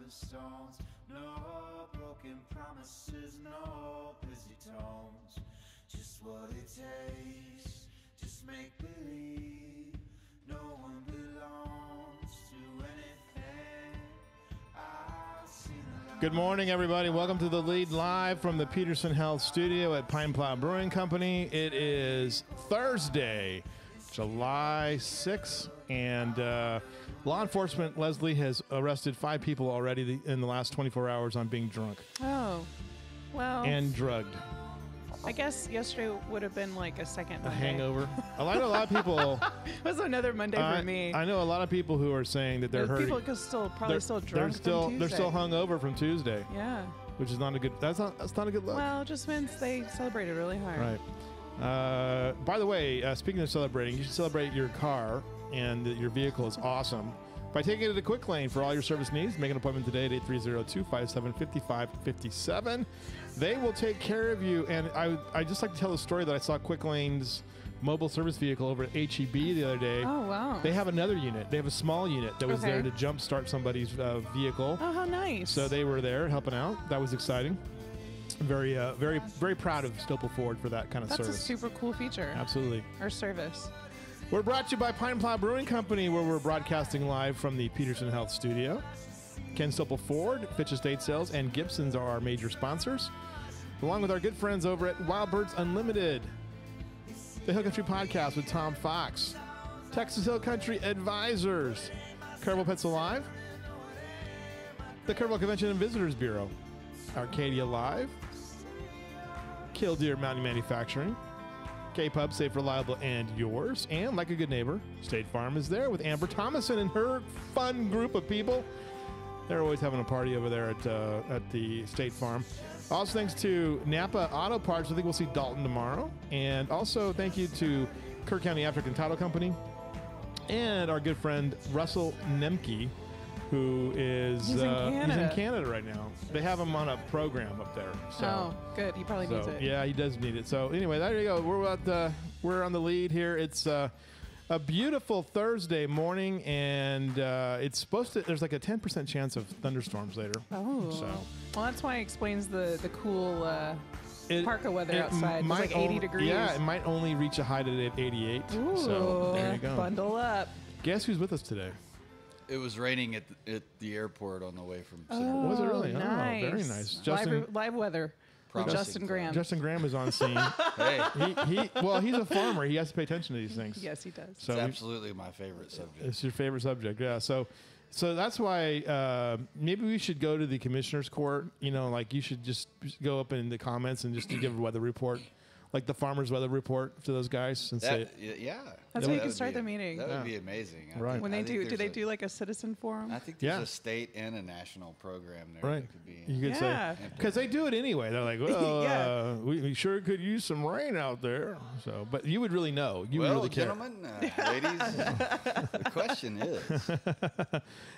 stones. No broken promises, no busy tones. Just what it takes, just make believe. No one belongs to anything. I've seen a lot. Good morning, everybody. Welcome to The Lead live from the Peterson Health Studio at Pine Plow Brewing Company. It is Thursday, July 6th, and law enforcement, Leslie, has arrested 5 people already in the last 24 hours on being drunk Oh, well. and drugged. I guess yesterday would have been like a second A Monday. hangover. I know a lot of people. It was another Monday for me. I know a lot of people who are saying that they're hurting. People could probably still drunk. They're still hungover from Tuesday, Yeah. which is not a good. That's not a good look. Well, it just means they celebrated really hard. Right. By the way, speaking of celebrating, you should celebrate your car and that your vehicle is awesome by taking it to Quick Lane for all your service needs. Make an appointment today at 830-257-5557. They will take care of you. And I just like to tell the story that I saw Quick Lane's mobile service vehicle over at HEB the other day. Oh, wow. They have another unit. They have a small unit that was Okay. there to jumpstart somebody's vehicle. Oh, how nice. So they were there helping out. That was exciting. Very, very proud of Stopel Ford for that kind of That's service. a super cool feature. Absolutely. Or service. We're brought to you by Pine Plow Brewing Company, where we're broadcasting live from the Peterson Health Studio. Ken Stopel Ford, Fitch Estate Sales, and Gibson's are our major sponsors, along with our good friends over at Wild Birds Unlimited, the Hill Country Podcast with Tom Fox, Texas Hill Country Advisors, Carnival Pets Alive, the Carnival Convention and Visitors Bureau, Arcadia Live, Killdeer Mountain Manufacturing, K-Pub, safe, reliable, and yours. And like a good neighbor, State Farm is there with Amber Thomason and her fun group of people. They're always having a party over there at the State Farm. Also, thanks to Napa Auto Parts. I think we'll see Dalton tomorrow. And also, thank you to Kirk County African Title Company and our good friend Russell Nemke, who is He's in Canada right now. They have him on a program up there. So. Oh, good. He probably needs it. Yeah, he does need it. So anyway, there you go. We're on the lead here. It's a beautiful Thursday morning, and it's supposed to. There's like a 10% chance of thunderstorms later. Oh. So Well, that's why it explains the cool parka weather it outside. It's like 80 degrees. Yeah, it might only reach a height at 88. Ooh, so there you go. Bundle up. Guess who's with us today? It was raining at the airport on the way from Oh, Center. Was it really? Nice. Oh, very nice. Justin, Live weather with Promising Justin Graham. Justin Graham is on scene. Hey, He's a farmer. He has to pay attention to these things. Yes, he does. So it's absolutely my favorite subject. it's your favorite subject, yeah. So that's why maybe we should go to the commissioner's court. You know, like you should just go up in the comments and just to give a weather report, like the farmer's weather report to those guys and say, Yeah. That's That how you can would start be- the meeting. That Yeah. would be amazing. Right. When they do they do like a citizen forum? I think there's Yeah. a state and a national program there right? that could be. You could Yeah. say because they do it anyway. They're like, well, Yeah. we sure could use some rain out there. So, but you would really know. You would Well, really care. gentlemen, ladies, the question is,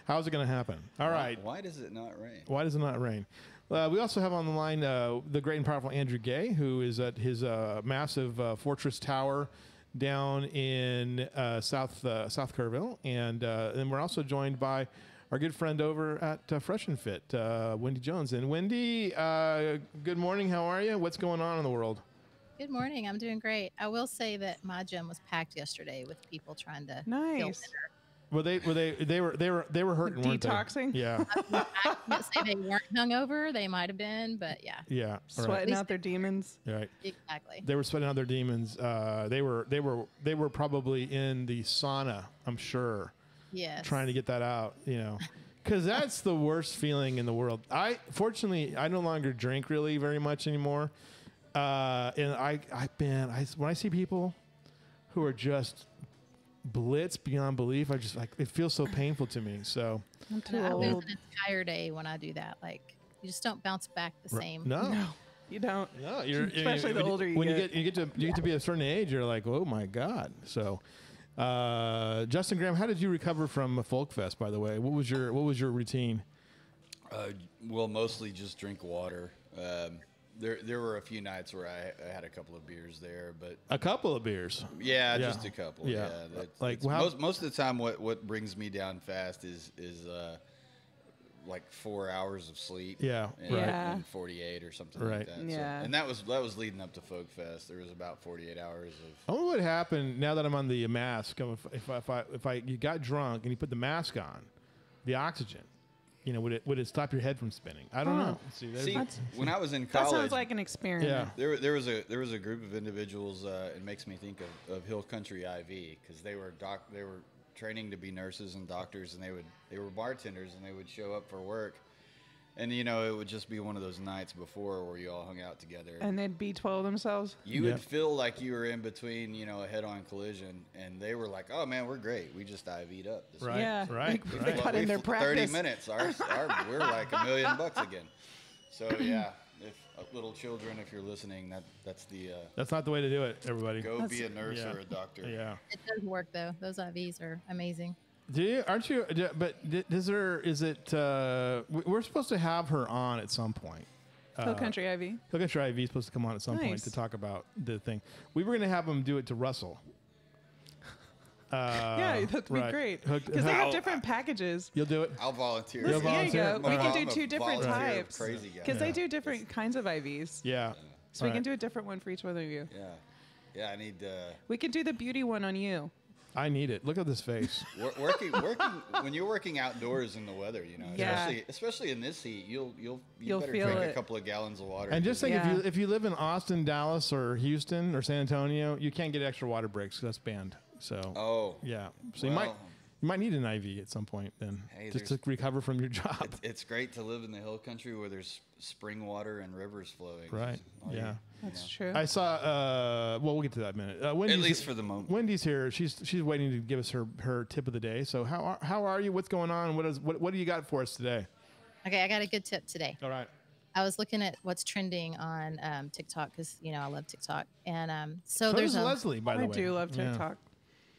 How's it going to happen? All right. why does it not rain? Why does it not rain? We also have on the line the great and powerful Andrew Gay, who is at his massive Fortress Tower down in South Kerrville. And then we're also joined by our good friend over at Fresh and Fit, Wendy Jones. And Wendy, good morning. How are you? What's going on in the world? Good morning. I'm doing great. I will say that my gym was packed yesterday with people trying to feel Nice. better. Well, they were hurting, weren't they? Detoxing? Yeah, I can't say they weren't hungover. They might have been, but yeah, yeah. Right. Sweating out their demons. Right. exactly. They were sweating out their demons. They were probably in the sauna, I'm sure, Yes. trying to get that out. You know, because that's the worst feeling in the world. Fortunately I no longer drink really very much anymore, and when I see people who are just blitz beyond belief, I just like it feels so painful to me. So I'm too I lose old. an entire day when I do that. Like you just don't bounce back the same. no. You don't. No, you're Especially the older you when get. you get to be a certain age, you're like, oh my god. So, Justin Graham, how did you recover from Folk Fest? By the way, what was your routine? Well, mostly just drink water. There were a few nights where I had a couple of beers there, but A couple of beers. yeah, just a couple. Yeah. Yeah, Like, it's wow. most of the time, what brings me down fast is like 4 hours of sleep. Yeah, and, right. Yeah. and 48 or something Right. like that. Yeah. So, and that was leading up to Folk Fest. There was about 48 hours I of. wonder what happened now that I'm on the mask. If you got drunk and you put the mask on, the oxygen, would it stop your head from spinning? I don't know. See, See, when I was in That college, sounds like an experiment. Yeah. there was a group of individuals. It makes me think of Hill Country IV because they were training to be nurses and doctors, and they were bartenders, and they would show up for work, and it would just be one of those nights before where you all hung out together. And they'd B12 themselves. You Yeah. would feel like you were in between, a head-on collision, and they were like, "Oh man, we're great. We just IV'd up." This Right. Yeah. Right. They right. cut in their 30 practice. minutes. We're like $1 million again. So yeah, if little children, if you're listening, that's the That's not the way to do it, everybody. go be a nurse yeah. or a doctor. Yeah. It does work though. Those IVs are amazing. Do you? Aren't you? But is it? We're supposed to have her on at some point. Hill Country IV. Hill Country IV is supposed to come on at some point Nice. to talk about the thing. We were going to have him do it to Russell. Yeah, that'd be right. great. Hooked- Because they have I'll- different packages. You'll do it. I'll volunteer. You'll There you volunteer? go. We can Okay. do I'm a 2 different volunteer types. Crazy guy. Because they do different kinds of IVs. Yeah. So we All can right. do a different one for each one of you. Yeah. I need We can do the beauty one on you. I need it. Look at this face. working when you're working outdoors in the weather. Yeah. especially in this heat, you You'll better feel drink it. a couple of gallons of water. And just think, Yeah. if you live in Austin, Dallas, or Houston, or San Antonio, you can't get extra water breaks 'cause that's banned. So oh yeah. So well, you might need an IV at some point then, Hey, just to there's- recover from your job. it's great to live in the hill country where there's spring water and rivers flowing. Right. All Yeah. That's true. I saw. Well, we'll get to that in a minute. Wendy's, At least for the moment. Wendy's here. She's waiting to give us her tip of the day. So how are you? What's going on? What do you got for us today? Okay, I got a good tip today. All right. I was looking at what's trending on TikTok because I love TikTok, and so So there's does Leslie, by the I way. do love Yeah. TikTok.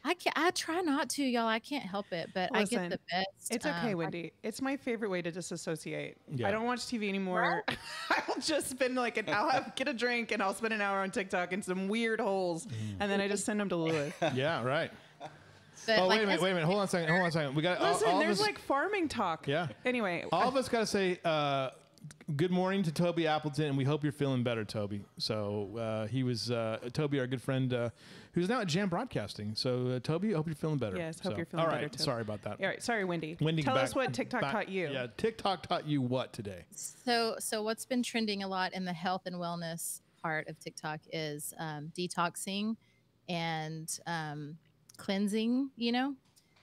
I try not to, y'all. I can't help it, but I Listen, get the best. It's okay, Wendy. It's my favorite way to disassociate. Yeah. I don't watch TV anymore. I'll just spend get a drink and I'll spend an hour on TikTok in some weird holes, and then I just send them to Lewis. Yeah. Right. But Oh, like, wait a minute. Hold on a second. We got Listen, all of there's us, like farming talk. Yeah. Anyway, all of us got to say good morning to Toby Appleton, and we hope you're feeling better, Toby. So he was Toby, our good friend, who's now at Jam Broadcasting. So Toby, I hope you're feeling better. Yes, hope So, you're feeling all better, right. Toby. Sorry about that. all right. Sorry, Wendy. Wendy, Tell back- us what TikTok back- taught you. Yeah, TikTok taught you what today? so what's been trending a lot in the health and wellness part of TikTok is detoxing and cleansing.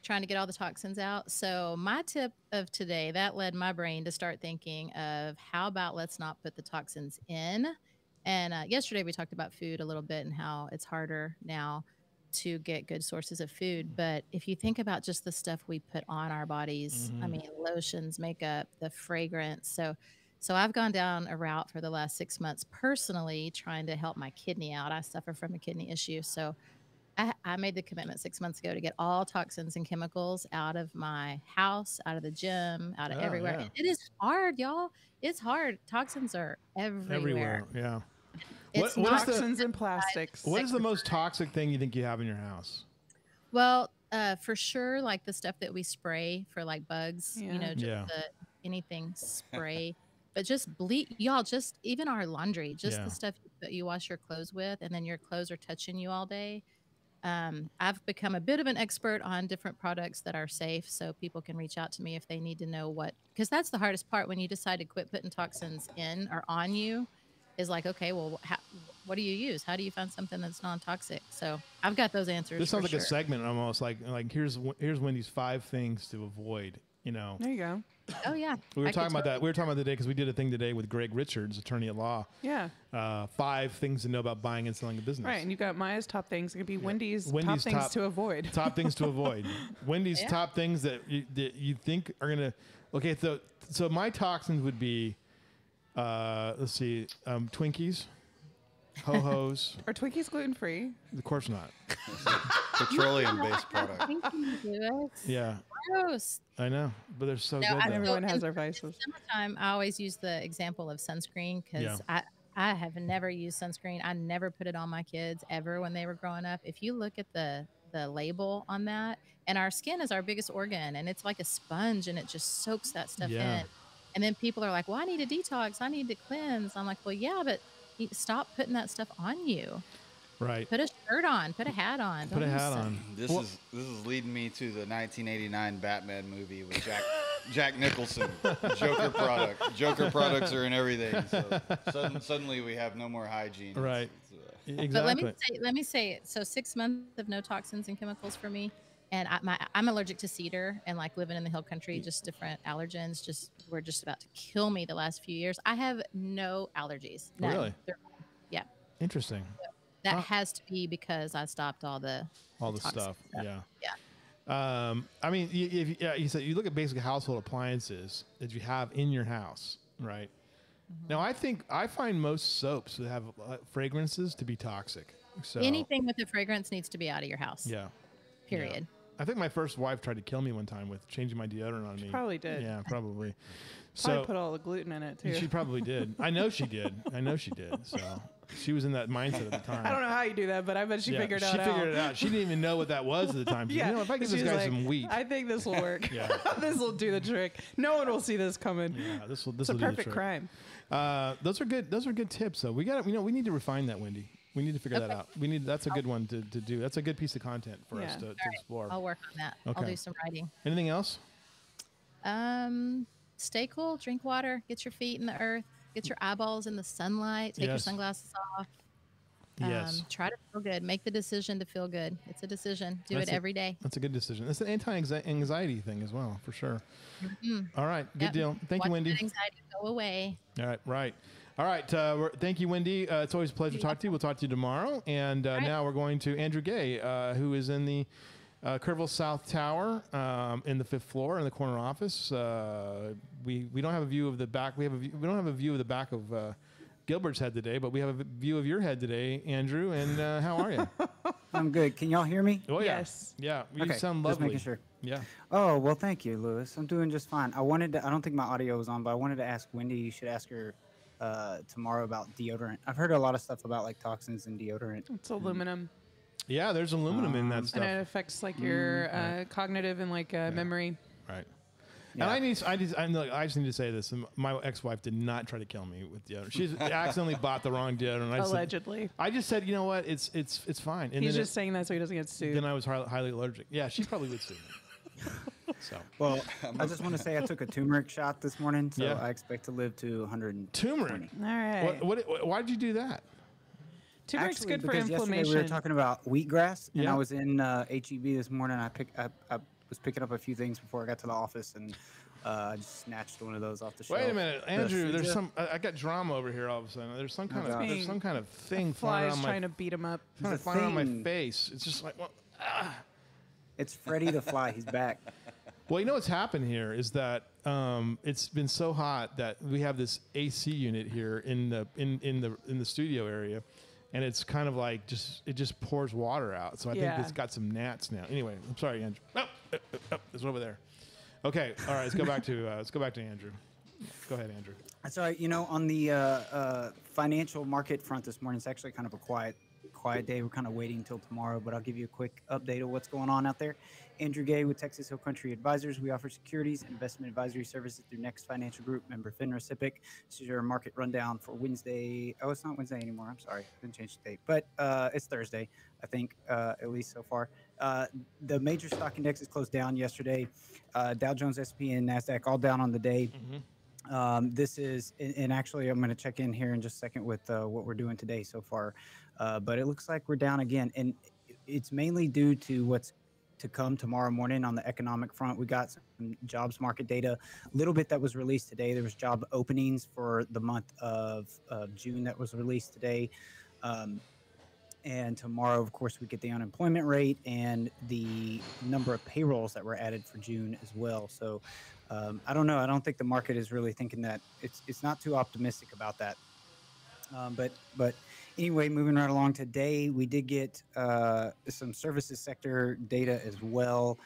Trying to get all the toxins out. So my tip of today, that led my brain to start thinking of how about let's not put the toxins in. And yesterday we talked about food a little bit and how it's harder now to get good sources of food. But if you think about just the stuff we put on our bodies, I mean, lotions, makeup, the fragrance. So I've gone down a route for the last 6 months personally trying to help my kidney out. I suffer from a kidney issue. So I made the commitment 6 months ago to get all toxins and chemicals out of my house, out of the gym, out of Oh, everywhere. yeah. And it is hard, y'all. It's hard. Toxins are everywhere. Yeah. It's What is not- the- Toxins and plastics. What is the most toxic thing you think you have in your house? Well, for sure, like the stuff that we spray for like bugs, Yeah. just Yeah. anything spray. But just y'all, just even our laundry, just Yeah. the stuff that you wash your clothes with, and then your clothes are touching you all day. I've become a bit of an expert on different products that are safe, so people can reach out to me if they need to know because that's the hardest part when you decide to quit putting toxins in or on you, is like, okay, well, what do you use? How do you find something that's non-toxic? So I've got those answers. This sounds for like a sure. segment almost. Like here's Wendy's 5 things to avoid. There you go. Oh yeah, We were I could talking about totally- that. We were talking about today because we did a thing today with Greg Richards, attorney at law. Yeah. 5 things to know about buying and selling a business. Right. And you've got Maya's top things. It could be Wendy's, Wendy's top things top- to avoid. Top things to avoid. Wendy's Yeah. top things that you think are gonna. Okay, so my toxins would be, let's see, Twinkies, Ho Hos. Are Twinkies gluten free? Of course not. Petroleum-based product. Thank you, Lewis. Yeah, Gross. I know, but they're so No, good. I though. Everyone So has in- their vices. Summertime, I always use the example of sunscreen because I have never used sunscreen. I never put it on my kids ever when they were growing up. If you look at the label on that, And our skin is our biggest organ, and it's like a sponge, and it just soaks that stuff Yeah. in. And then people are like, well, I need a detox. I need to cleanse. I'm like, well, yeah, but stop putting that stuff on you. Right. Put a shirt on. Put a hat on. Put a Don't use hat some- on. This is leading me to the 1989 Batman movie with Jack Nicholson, Joker product. Joker products are in everything. So suddenly we have no more hygiene. Right. But Exactly. let me say, so 6 months of no toxins and chemicals for me, and I'm allergic to cedar, and like living in the hill country, just different allergens were just about to kill me the last few years. I have no allergies. None. Really? Yeah. Interesting. That has to be because I stopped all the toxic stuff. Yeah. Yeah. I mean, you said you look at basic household appliances that you have in your house, right? Now, I find most soaps that have fragrances to be toxic. So Anything with a fragrance needs to be out of your house. yeah. Period. I think my first wife tried to kill me one time with changing my deodorant on me. Probably did. Yeah, probably. Probably So put all the gluten in it too. she probably did. I know she did. So she was in that mindset at the time. I don't know how you do that, but I bet she Yeah, figured she it out. figured it out. She didn't even know what that was at the time. She said, Yeah. you know, if I give She this was guy like, some wheat, I think this will work. Yeah. This will do the trick. No one will see this coming. yeah, this will It's a do the perfect trick. crime. Those are good. Those are good tips. So we need to refine that, Wendy. We need to figure that Okay. out. That's a good one to do. That's a good piece of content for us Yeah. to explore. I'll work on that. Okay. I'll do some writing. Anything else? Stay cool, drink water, get your feet in the earth, get your eyeballs in the sunlight, take your Yes. sunglasses off. Yes. Try to feel good. Make the decision to feel good. It's a decision. Do That's it every day. That's a good decision. It's an anti-anxiety thing as well, for sure. All right. Good Yep. deal. Thank you, Watch Wendy. that anxiety go away. All right. Right. All right. Thank you, Wendy. It's always a pleasure to talk to you. We'll talk to you tomorrow. And now we're going to Andrew Gay, who is in the Kerrville South Tower in the 5th floor in the corner office. We don't have a view of the back. We don't have a view of the back of Gilbert's head today, but we have a view of your head today, Andrew. And how are you? I'm good. Can y'all hear me? Oh yeah. Yes. Yeah. You Okay, sound just lovely. making sure. Yeah. Oh, well, thank you, Lewis. I'm doing just fine. I don't think my audio was on, but I wanted to ask Wendy, you should ask her tomorrow about deodorant. I've heard a lot of stuff about like toxins in deodorant. It's aluminum, Yeah. There's aluminum in that and stuff. it affects like your cognitive and like memory. Right. Yeah. And I just need to say this. My ex-wife did not try to kill me with deodorant. She accidentally bought the wrong deodorant. Allegedly. I just said, you know what? It's fine. And He's then just saying that so he doesn't get sued. then I was highly allergic. Yeah, she probably would sue me. So Well, I just want to say I took a turmeric shot this morning, so Yeah. I expect to live to 120. turmeric. All right. Why did you do that? Turmeric's Actually, good for because inflammation. yesterday we were talking about wheatgrass, and Yeah. I was in HEB this morning. I was picking up a few things before I got to the office, and I just snatched one of those off the shelf. Wait a minute, The Andrew. There's Fuja. some. I got drama over here all of a sudden. There's some kind of. God. There's some kind of thing flying Flies around trying my. to beat him up. Kind of There's a flying around my thing. face. It's just like. Well, It's Freddy the Fly. He's back. Well, you know what's happened here is that it's been so hot that we have this AC unit here in the studio area, and it's kind of like it just pours water out. So I think Yeah. it's got some gnats now. Anyway, I'm sorry, Andrew. It's over there. Okay, all right. Let's go back to Andrew. Go ahead, Andrew. So, on the financial market front this morning, it's actually kind of a quiet day. We're kind of waiting until tomorrow, but I'll give you a quick update of what's going on out there. Andrew Gay with Texas Hill Country Advisors. We offer securities and investment advisory services through Next Financial Group, member FINRA SIPC. This is your market rundown for Wednesday. Oh, it's not Wednesday anymore. I'm sorry. I didn't change the date, but it's Thursday, I think, at least so far. The major stock indexes closed down yesterday. Dow Jones, S&P, and NASDAQ all down on the day. This is, and actually, I'm going to check in here in just a second with what we're doing today so far. But it looks like we're down again, and it's mainly due to what's to come tomorrow morning on the economic front. We got some jobs market data, a little bit that was released today. There was job openings for the month of June that was released today. And tomorrow, of course, we get the unemployment rate and the number of payrolls that were added for June as well. So I don't know. I don't think the market is really thinking that it's not too optimistic about that. But anyway, moving right along today, we did get some services sector data as well.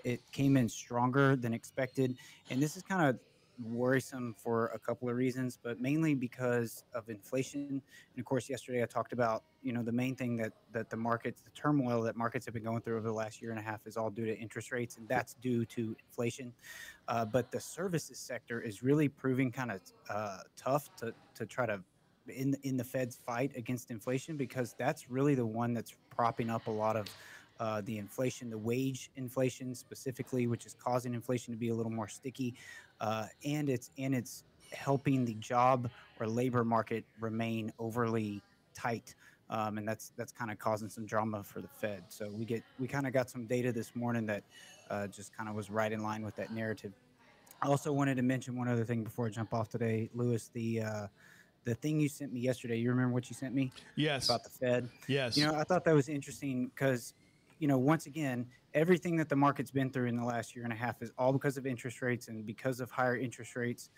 It came in stronger than expected, and this is kind of worrisome for a couple of reasons, but mainly because of inflation. And of course, yesterday I talked about, the main thing that the markets, the turmoil that markets have been going through over the last year and a half is all due to interest rates, and that's due to inflation. But the services sector is really proving kind of tough to try to in the Fed's fight against inflation, because that's really the one that's propping up a lot of the inflation, the wage inflation specifically, which is causing inflation to be a little more sticky, and it's helping the job or labor market remain overly tight, and that's kind of causing some drama for the Fed. So we kind of got some data this morning that just kind of was right in line with that narrative. I also wanted to mention one other thing before I jump off today, Lewis. The thing you sent me yesterday, you remember what you sent me? Yes. About the Fed? Yes. I thought that was interesting because, once again, everything that the market's been through in the last year and a half is all because of interest rates, and because of higher interest rates,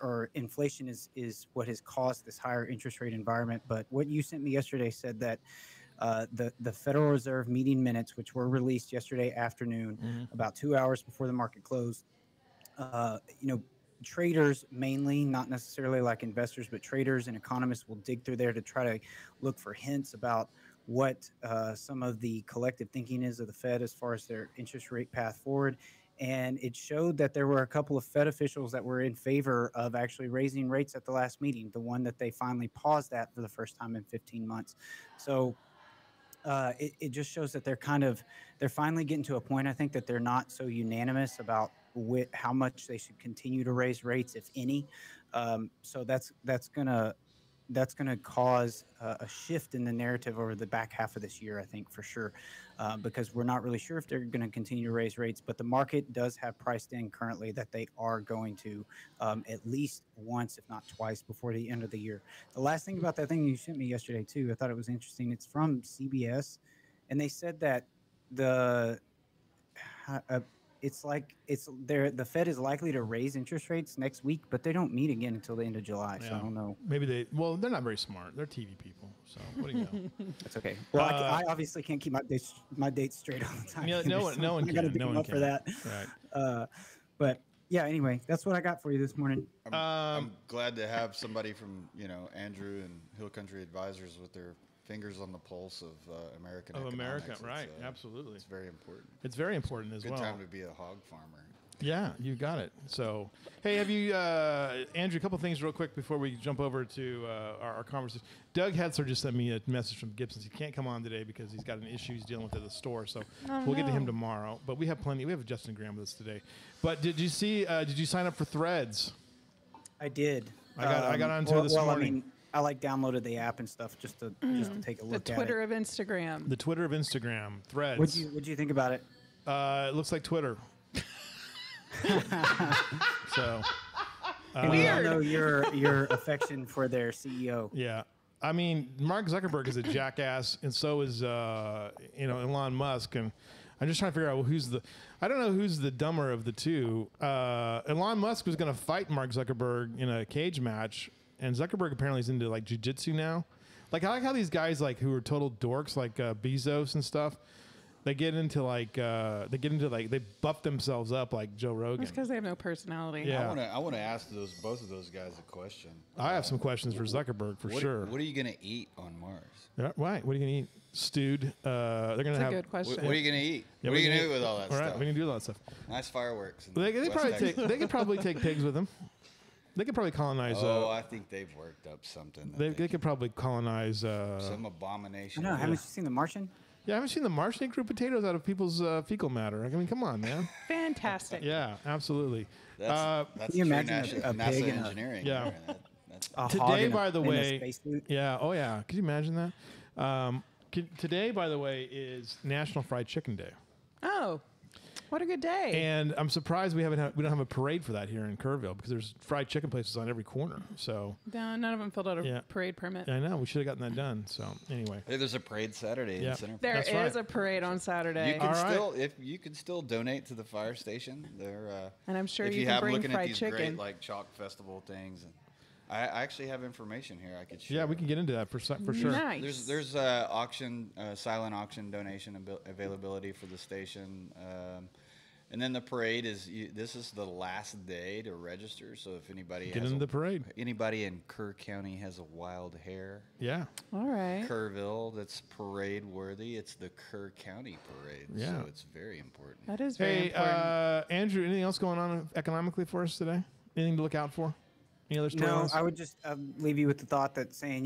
or inflation is what has caused this higher interest rate environment. But what you sent me yesterday said that the Federal Reserve meeting minutes, which were released yesterday afternoon, about 2 hours before the market closed, traders mainly, not necessarily like investors, but traders and economists will dig through there to try to look for hints about what some of the collective thinking is of the Fed as far as their interest rate path forward. And it showed that there were a couple of Fed officials that were in favor of actually raising rates at the last meeting, the one that they finally paused at for the first time in 15 months. So it just shows that they're finally getting to a point, I think, that they're not so unanimous about how much they should continue to raise rates, if any. So that's gonna cause a shift in the narrative over the back half of this year, I think, for sure, because we're not really sure if they're going to continue to raise rates. But the market does have priced in currently that they are going to at least once, if not twice, before the end of the year. The last thing about that thing you sent me yesterday too, I thought it was interesting. It's from CBS, and they said that the the Fed is likely to raise interest rates next week, but they don't meet again until the end of July. So I don't know. Maybe they're not very smart. They're TV people. So what do you know? That's okay. Well, I obviously can't keep my dates straight all the time. No one can. No one can. For that. Right. But yeah, anyway, that's what I got for you this morning. I'm glad to have somebody from Andrew and Hill Country Advisors with their fingers on the pulse of American economics. America, right? Absolutely. It's very important. It's very important as Good well. time to be a hog farmer. Yeah, you got it. So, hey, have you, Andrew, a couple things real quick before we jump over to our conversation. Doug Hetzler just sent me a message from Gibson's. He can't come on today because he's got an issue he's dealing with at the store. So we'll get to him tomorrow. But we have plenty. We have Justin Graham with us today. But did you sign up for Threads? I did. I got onto it this morning. I downloaded the app and stuff just to take a look at it. The Twitter of Instagram. The Twitter of Instagram, Threads. What'd you think about it? It looks like Twitter. So we all know your affection for their CEO. Yeah. I mean, Mark Zuckerberg is a jackass, and so is Elon Musk, and I'm just trying to figure out I don't know who's the dumber of the two. Elon Musk was going to fight Mark Zuckerberg in a cage match, and Zuckerberg apparently is into jiu-jitsu now. I like how these guys who are total dorks like Bezos and stuff. They get into they buff themselves up like Joe Rogan. It's because they have no personality. Yeah. I want to ask both of those guys a question. I have some questions for Zuckerberg for sure. What are you going to eat on Mars? Yeah, right. What are you going to eat? Stewed. They're going to have. That's a good question. What are you going to eat? Yeah, what are you going to do with all that all stuff? right, we can do all that stuff. Nice fireworks. They could probably take pigs with them. They could probably colonize. I think they've worked up something. They could probably colonize. Some abomination. I know. Haven't you seen The Martian? Yeah, I haven't seen The Martian. They grew potatoes out of people's fecal matter. I mean, come on, man. Fantastic. Yeah, absolutely. That's Can you imagine a NASA pig in engineering. Yeah. That's A hog Today, in a- by the in a way, spacesuit? yeah, oh yeah. Could you imagine that? Today, by the way, is National Fried Chicken Day, Oh, what a good day. and I'm surprised we don't have a parade for that here in Kerrville because there's fried chicken places on every corner. So No, none of them filled out a Yeah. parade permit. I know we should have gotten that done. So anyway, Hey, there's a parade Saturday Yeah. in Center. There That's is right. a parade on Saturday. You can All right. you can still donate to the fire station. They're And I'm sure if you you can have bring looking fried at these chicken. great chalk festival things. And I actually have information here I could share. yeah, we can get into that for sure. Nice. There's silent auction donation availability for the station. And then the parade is this is the last day to register. So if anybody Get has in the parade. anybody in Kerr County has a wild hair, Yeah. All right. Kerrville, that's parade worthy. It's the Kerr County parade. Yeah. So it's very important. That is very Hey, important. Andrew, anything else going on economically for us today? Anything to look out for? Any other No, storylines? I would just leave you with the thought that saying,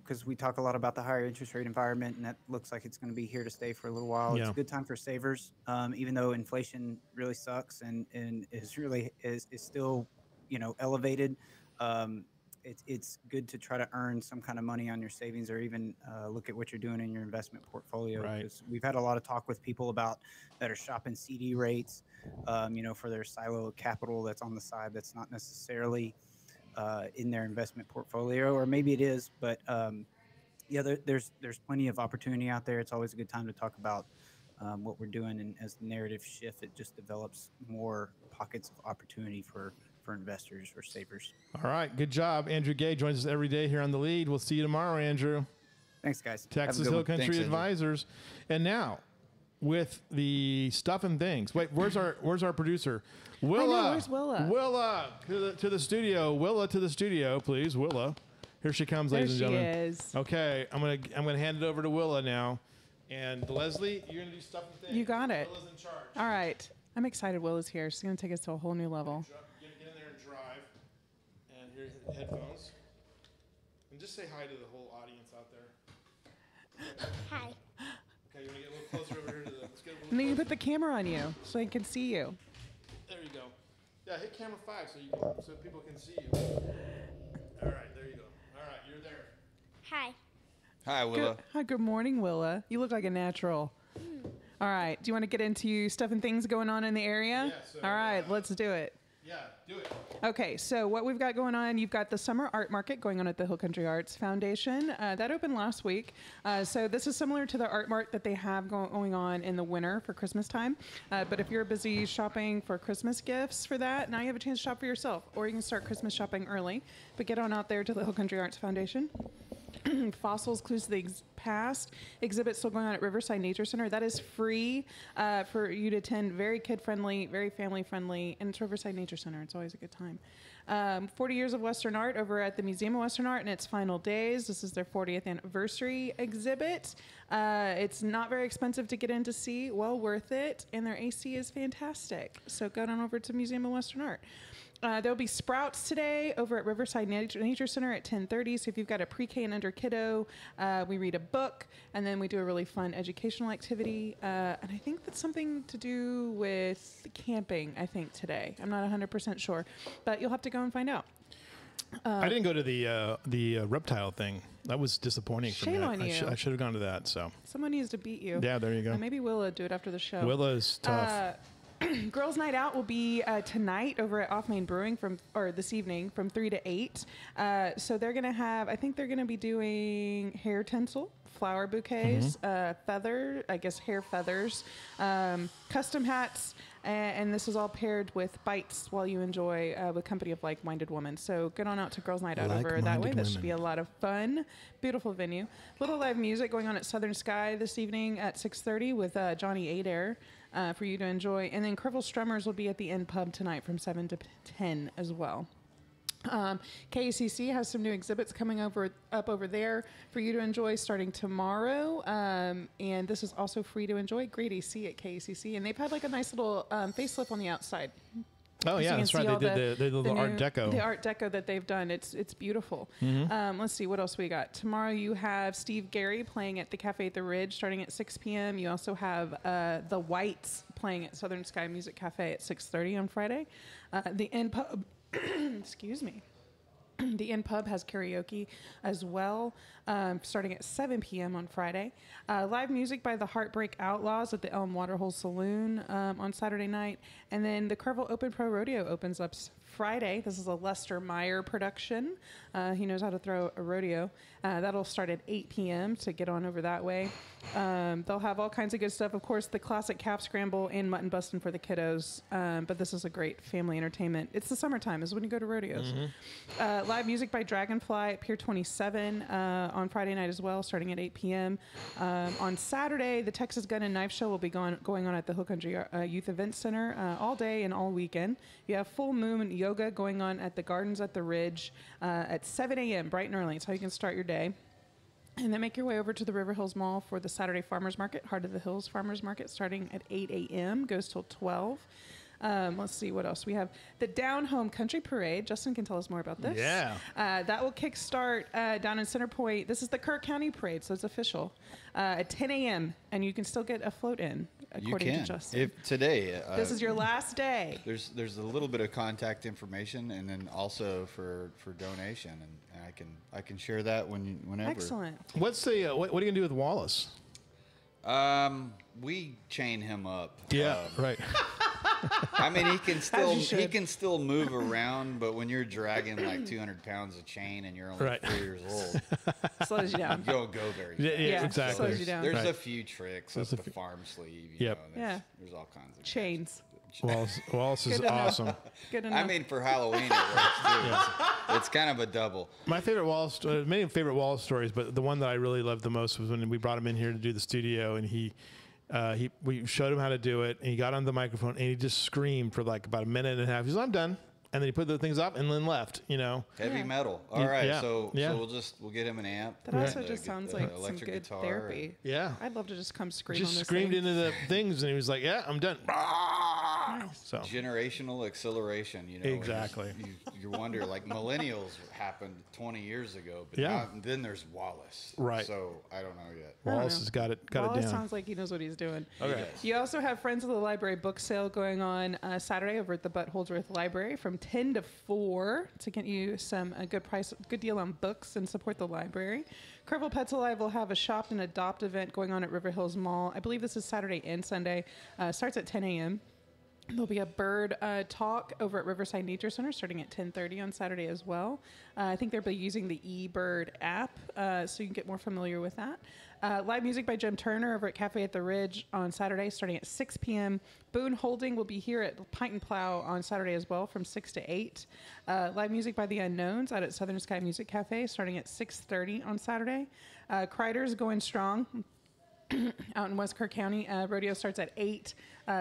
because we talk a lot about the higher interest rate environment, and that looks like it's going to be here to stay for a little while. It's Yeah. a good time for savers, even though inflation really sucks and is still, elevated. It's good to try to earn some kind of money on your savings, or even look at what you're doing in your investment portfolio. Right. 'Cause we've had a lot of talk with people that are shopping CD rates, for their silo of capital that's on the side that's not necessarily in their investment portfolio, or maybe it is, but there's plenty of opportunity out there. It's always a good time to talk about what we're doing, and as the narrative shifts, it just develops more pockets of opportunity for investors or savers. All right. Good job. Andrew Gay joins us every day here on The Lead. We'll see you tomorrow, Andrew. Thanks, guys. Have a Texas good Hill one. Country Thanks, Andrew. Advisors. And now, with the stuff and things. Wait, where's our producer? Willa. where's Willa? Willa to the studio. Willa to the studio, please. Willa. Here she comes, There ladies and she gentlemen. is. Okay, I'm gonna hand it over to Willa now. And Leslie, you're gonna do stuff and things. You got it. Willa's in charge. All right. I'm excited Will is here. She's going to take us to a whole new level. Get in there and drive. And here's the headphones. And just say hi to the whole audience out there. Hi. Okay, you want to get a little closer over here to the. Let's get a little And then you closer. put the camera on you so they can see you. There you go. Yeah, hit camera 5 so people can see you. All right, there you go. All right, you're there. Hi. Hi, Willa. Hi, good morning, Willa. You look like a natural. All right. Do you want to get into stuff and things going on in the area? Yeah, so, All right, let's do it. Yeah, do it. Okay, so what we've got going on, you've got the Summer Art Market going on at the Hill Country Arts Foundation. That opened last week. So this is similar to the Art Mart that they have going on in the winter for Christmas time. But if you're busy shopping for Christmas gifts for that, now you have a chance to shop for yourself. Or you can start Christmas shopping early. But get on out there to the Hill Country Arts Foundation. Fossils, Clues to the Past exhibit still going on at Riverside Nature Center. That is free for you to attend. Very kid-friendly, very family-friendly, and it's Riverside Nature Center. It's always a good time. 40 Years of Western Art over at the Museum of Western Art in its final days. This is their 40th anniversary exhibit. It's not very expensive to get in to see. Well worth it. And their AC is fantastic. So go on over to Museum of Western Art. There'll be Sprouts today over at Riverside Nature Center at 10:30. So if you've got a pre-K and under kiddo, we read a book, and then we do a really fun educational activity. And I think that's something to do with camping, I think, today. I'm not 100% sure, but you'll have to go and find out. I didn't go to the reptile thing. That was disappointing for me. Shame on you. I should have gone to that. So Someone needs to beat you. yeah, there you go. Maybe Willa do it after the show. Willa's tough. Girls' Night Out will be tonight over at Off Main Brewing this evening from 3 to 8. So they're going to have, I think they're going to be doing hair tinsel, flower bouquets, hair feathers, custom hats, and this is all paired with bites while you enjoy with company of like-minded women. So get on out to Girls' Night Out over that way. Like-minded That should be a women. lot of fun. Beautiful venue. Little live music going on at Southern Sky this evening at 6:30 with Johnny Adair. For you to enjoy. And then Kerrville Strummers will be at the Inn Pub tonight from 7 to 10 as well. KACC has some new exhibits coming up over there for you to enjoy starting tomorrow. And this is also free to enjoy. Great AC at KACC. And they've had like a nice little facelift on the outside. Oh So yeah, you that's can see right. all They did the Art new- Deco. The Art Deco that they've done. It's beautiful. Let's see what else we got. Tomorrow you have Steve Gary playing at the Cafe at the Ridge starting at 6 p.m. You also have the Whites playing at Southern Sky Music Cafe at 6:30 on Friday. The Inn Pub, excuse me. The Inn Pub has karaoke as well, starting at 7 p.m. on Friday. Live music by the Heartbreak Outlaws at the Elm Waterhole Saloon on Saturday night. And then the Kerrville Open Pro Rodeo opens up Friday. This is a Lester Meyer production. He knows how to throw a rodeo. That'll start at 8 p.m. to get on over that way. They'll have all kinds of good stuff. Of course, the classic calf scramble and mutton busting for the kiddos. But this is a great family entertainment. It's the summertime is when you go to rodeos. Live music by Dragonfly at Pier 27 on Friday night as well, starting at 8 p.m. On Saturday, the Texas Gun and Knife Show will be going on at the Hill Country Youth Event Center all day and all weekend. You have full moon yoga going on at the Gardens at the Ridge at 7 a.m. bright and early. It's how you can start your day. And then make your way over to the River Hills Mall for the Saturday Farmers Market, Heart of the Hills Farmers Market, starting at 8 a.m., goes till 12. Let's see what else we have. The Down Home Country Parade. Justin can tell us more about this. Yeah. That will kickstart down in Center Point. This is the Kirk County Parade, so it's official. At 10 a.m., and you can still get a float in, according to Justin. If today. This is your last day. There's a little bit of contact information, and then also for donation, and I can share that whenever. Excellent. What's the what are you gonna do with Wallace? We chain him up. Yeah, right. I mean, he should. can still move around, but when you're dragging like 200 pounds of chain and you're only Right. 4 years old, Slows you down. you don't go very Yeah, fast. yeah, Yeah, exactly. slows you down. There's Right. a few tricks There's up a the few- farm sleeve. Yep. There's all kinds of Chains. Wallace is Good to know. awesome. Good enough. I mean, for Halloween, it works too. It's kind of a double. My favorite Wallace, many favorite Wallace stories, but the one that I really loved the most was when we brought him in here to do the studio, and we showed him how to do it, and he got on the microphone and he just screamed for like about a minute and a half. He said, "I'm done," and then he put the things up and then left. Heavy Yeah. metal. All right, Yeah. so Yeah. we'll get him an amp. that also and, just get sounds the like some electric good guitar. therapy. Yeah. I'd love to just come scream Just on this screamed thing. into the things, and he was like, "Yeah, I'm done." So Generational acceleration, Exactly. You wonder, like millennials happened 20 years ago, but Yeah. then there's Wallace. Right. So I don't know yet. Wallace has got it Wallace down. sounds like he knows what he's doing. Okay. You also have Friends of the Library book sale going on Saturday over at the Butt Holdsworth Library from 10 to 4 to get you a good deal on books and support the library. Kerrville Pets Alive will have a Shop and Adopt event going on at River Hills Mall. I believe this is Saturday and Sunday. Starts at 10 a.m. There'll be a bird talk over at Riverside Nature Center starting at 10:30 on Saturday as well. I think they'll be using the eBird app, so you can get more familiar with that. Live music by Jim Turner over at Cafe at the Ridge on Saturday starting at 6 p.m. Boone Holding will be here at Pint and Plow on Saturday as well from 6 to 8. Live music by The Unknowns out at Southern Sky Music Cafe starting at 6:30 on Saturday. Kreider's going strong out in West Kirk County. Rodeo starts at 8.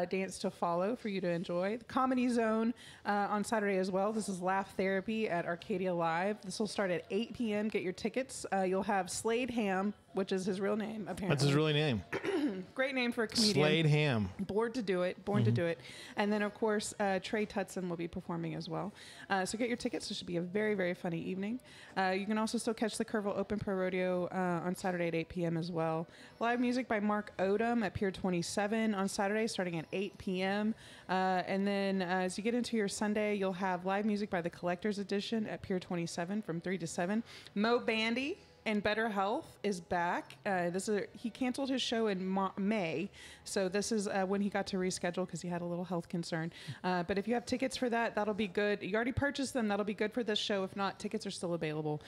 Dance to follow for you to enjoy. The Comedy Zone on Saturday as well. This is Laugh Therapy at Arcadia Live. This will start at 8 p.m. Get your tickets. You'll have Slade Ham, which is his real name, apparently. That's his really name. Great name for a comedian. Slade Ham. Born to do it. And then, of course, Trey Tutson will be performing as well. So get your tickets. It should be a very, very funny evening. You can also still catch the Kerrville Open Pro Rodeo on Saturday at 8 p.m. as well. Live music by Mark Odom at Pier 27 on Saturday starting at 8 p.m. And then as you get into your Sunday, you'll have live music by the Collector's Edition at Pier 27 from 3 to 7. Mo Bandy and Better Health is back. He canceled his show in May, so this is when he got to reschedule because he had a little health concern. But if you have tickets for that, that'll be good. You already purchased them. That'll be good for this show. If not, tickets are still available.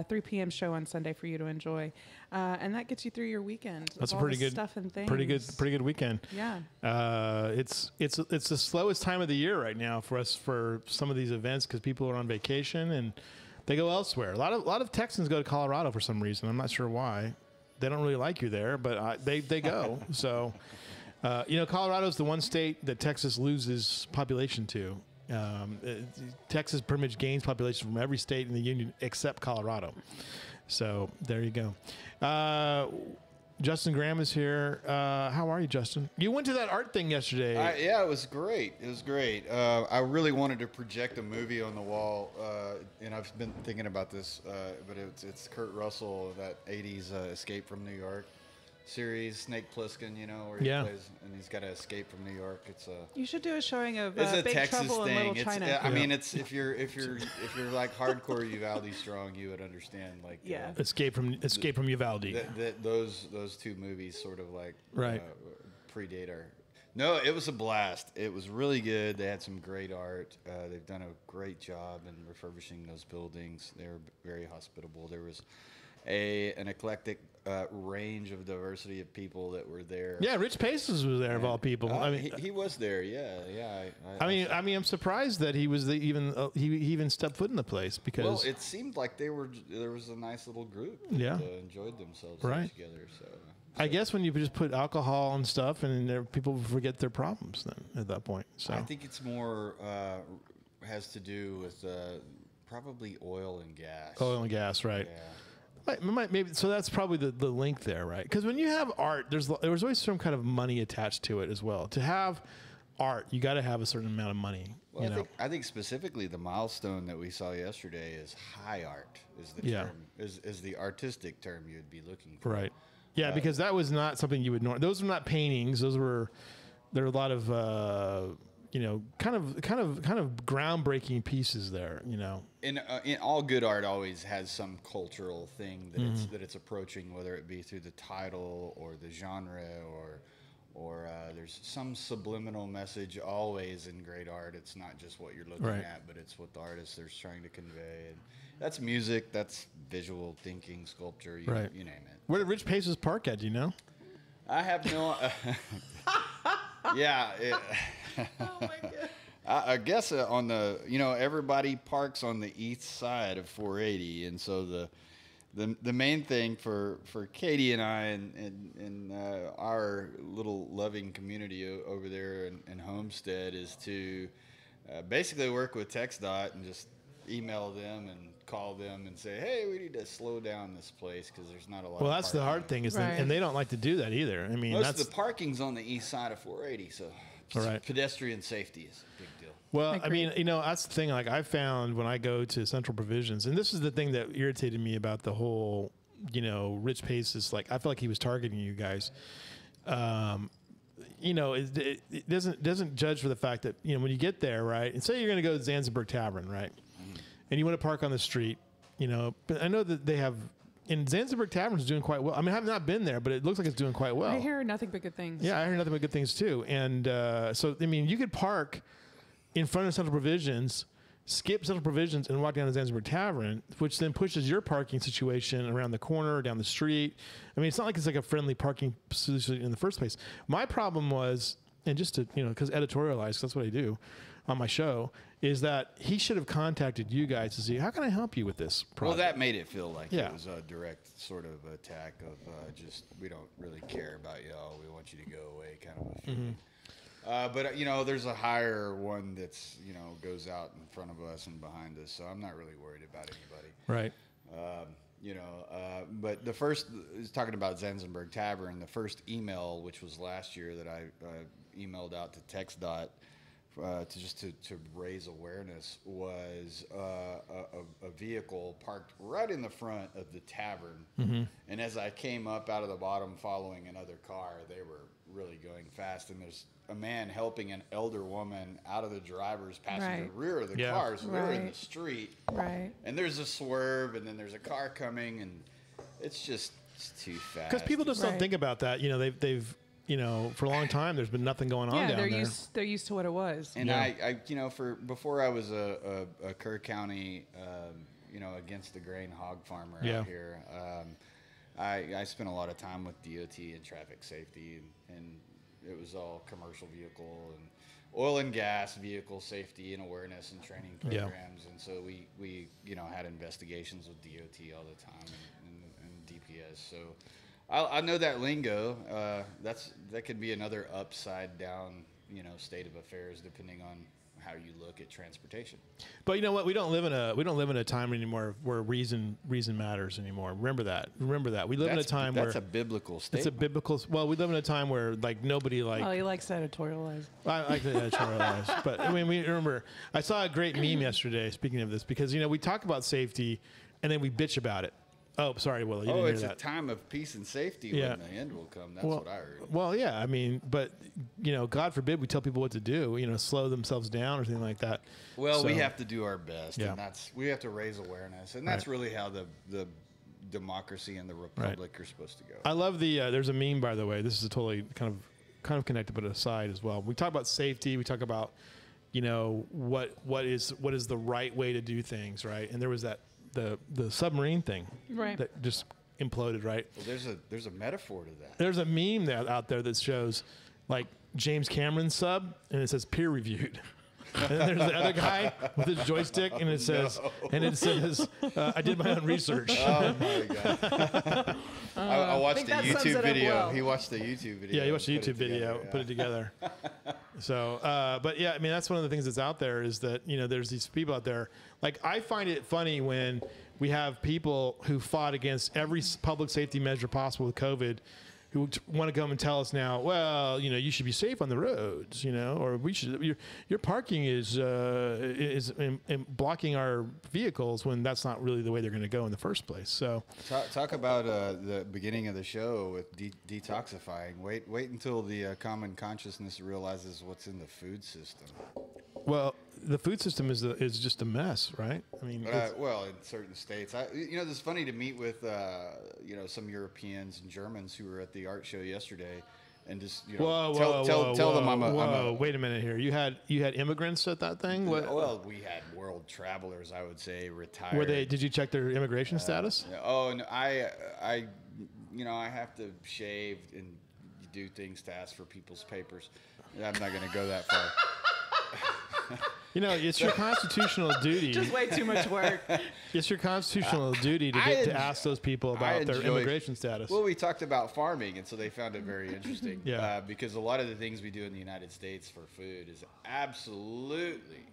3 p.m. show on Sunday for you to enjoy, and that gets you through your weekend. That's a with all pretty the good stuff and things. Pretty good weekend. Yeah. It's the slowest time of the year right now for us for some of these events because people are on vacation and they go elsewhere. A lot of Texans go to Colorado for some reason. I'm not sure why. They don't really like you there, but they go. So, Colorado's the one state that Texas loses population to. Texas pretty much gains population from every state in the union except Colorado. So there you go. Justin Graham is here. How are you, Justin? You went to that art thing yesterday. Yeah, it was great. I really wanted to project a movie on the wall, and I've been thinking about this, but it's Kurt Russell, that 80s Escape from New York series, Snake Plissken, where he plays, and he's got to escape from New York. You should do a showing of It's a Big Texas Trouble in thing. Little China. I mean, it's if you're like hardcore Uvalde strong, you would understand. Like, Yeah. Escape from Uvalde. those two movies sort of like Right. predate our. No, it was a blast. It was really good. They had some great art. They've done a great job in refurbishing those buildings. They were very hospitable. There was an eclectic range of diversity of people that were there. Yeah, Rich Paces was there of all people. I mean, he was there. Yeah. I mean, I'm surprised that he was he even stepped foot in the place because. Well, it seemed like there was a nice little group that enjoyed themselves Right. together. So. I guess when you just put alcohol and stuff, and people forget their problems then at that point. So I think it's more has to do with probably oil and gas. oil and gas, right? Yeah. Maybe so. That's probably the link there, right? Because when you have art, there's always some kind of money attached to it as well. To have art, you got to have a certain amount of money. Well, I think specifically the milestone that we saw yesterday is high art. Is the term is the artistic term you'd be looking for. Right. Yeah, because that was not something you would those were not paintings. There were a lot of kind of groundbreaking pieces there. In all good art always has some cultural thing that it's approaching, whether it be through the title or the genre or there's some subliminal message always in great art. It's not just what you're looking at, but it's what the artist is trying to convey. And that's music, that's visual thinking, sculpture, you name it. Where did Rich Paces park at? Do you know? I have no. Yeah. Oh my God. I guess on the everybody parks on the east side of 480, and so the main thing for Katie and I and our little loving community over there in Homestead is to basically work with TxDOT and just email them and call them and say, hey, we need to slow down this place because there's not a lot. Well, of that's the hard thing is, and they don't like to do that either. I mean, most of the parking's on the east side of 480, so pedestrian safety is a big deal. Well, I mean, that's the thing. Like I found when I go to Central Provisions, and this is the thing that irritated me about the whole, Rich Paces. Like I feel like he was targeting you guys. It doesn't judge for the fact that when you get there, right, and say you're going to go to Zanzibar Tavern, right, and you want to park on the street, but I know that they have. And Zanzibar Tavern is doing quite well. I mean, I have not been there, but it looks like it's doing quite well. I hear nothing but good things. Yeah, I hear nothing but good things too. And so, I mean, you could park in front of Central Provisions, skip Central Provisions, and walk down to Zanzibar Tavern, which then pushes your parking situation around the corner, down the street. I mean, it's not like it's like a friendly parking solution in the first place. My problem was, and just to, because editorialize, 'cause that's what I do on my show, is that he should have contacted you guys to see, how can I help you with this project? Well, that made it feel like it was a direct sort of attack of just, we don't really care about y'all, we want you to go away kind of a feeling. But, there's a higher one that's, goes out in front of us and behind us, so I'm not really worried about anybody. Right. But the first is talking about Zanzibar Tavern. The first email, which was last year, that I emailed out to TxDOT to raise awareness, was a vehicle parked right in the front of the tavern. And as I came up out of the bottom following another car, they were really going fast. And there's a man helping an elder woman out of the driver's passenger rear of the car. So they're in the street. Right. And there's a swerve, and then there's a car coming, and it's too fast. Because people just don't think about that. They've for a long time, there's been nothing going on down there. They're used to what it was. And I before I was a Kerr County, against the grain hog farmer out here, I spent a lot of time with DOT and traffic safety, and it was all commercial vehicle and oil and gas vehicle safety and awareness and training programs. And so we had investigations with DOT all the time and DPS. So I know that lingo. That could be another upside down, state of affairs depending on how you look at transportation. But you know what? We don't live in a time anymore where reason matters anymore. Remember that. We live in a time where that's a biblical statement. It's a biblical. Well, we live in a time where nobody Oh, he likes to editorialize. I like to editorialize, but I mean, we remember. I saw a great meme yesterday. Speaking of this, because we talk about safety, and then we bitch about it. Oh, sorry, Willie. You didn't hear it's that. a time of peace and safety when the end will come. That's what I heard. Well, yeah, I mean, but God forbid we tell people what to do. Slow themselves down or something like that. Well, we have to do our best, and we have to raise awareness, and that's really how the democracy and the republic are supposed to go. I love the. There's a meme, by the way. This is a totally kind of kind of connected but aside as well. We talk about safety. We talk about, what is the right way to do things, right? And there was the submarine thing, Right. that just imploded, right? Well, there's a metaphor to that. There's a meme out there that shows like James Cameron's sub, and it says peer reviewed. And then there's the other guy with his joystick, and it says, I did my own research. Oh my god! I watched think the that sums it YouTube up video. well. He watched the YouTube video. Yeah, you watched the and put YouTube it video, together, put it together. So, but yeah, I mean, that's one of the things that's out there is that, there's these people out there. Like, I find it funny when we have people who fought against every public safety measure possible with COVID who want to come and tell us now, well, you should be safe on the roads, or we should, your parking is blocking our vehicles, when that's not really the way they're going to go in the first place. So Talk about the beginning of the show with detoxifying. Wait until the common consciousness realizes what's in the food system. well, the food system is just a mess, right? I mean, Well, in certain states, it's funny to meet with some Europeans and Germans who were at the art show yesterday, and just tell them I'm a wait a minute here. You had immigrants at that thing? well, we had world travelers, I would say, retired. Were they? Did you check their immigration status? Oh, no, I have to shave and do things to ask for people's papers. I'm not going to go that far. It's your constitutional duty. Just way too much work. It's your constitutional duty to ask those people about their immigration status. Well, we talked about farming, and so they found it very interesting. Yeah. Because a lot of the things we do in the United States for food is absolutely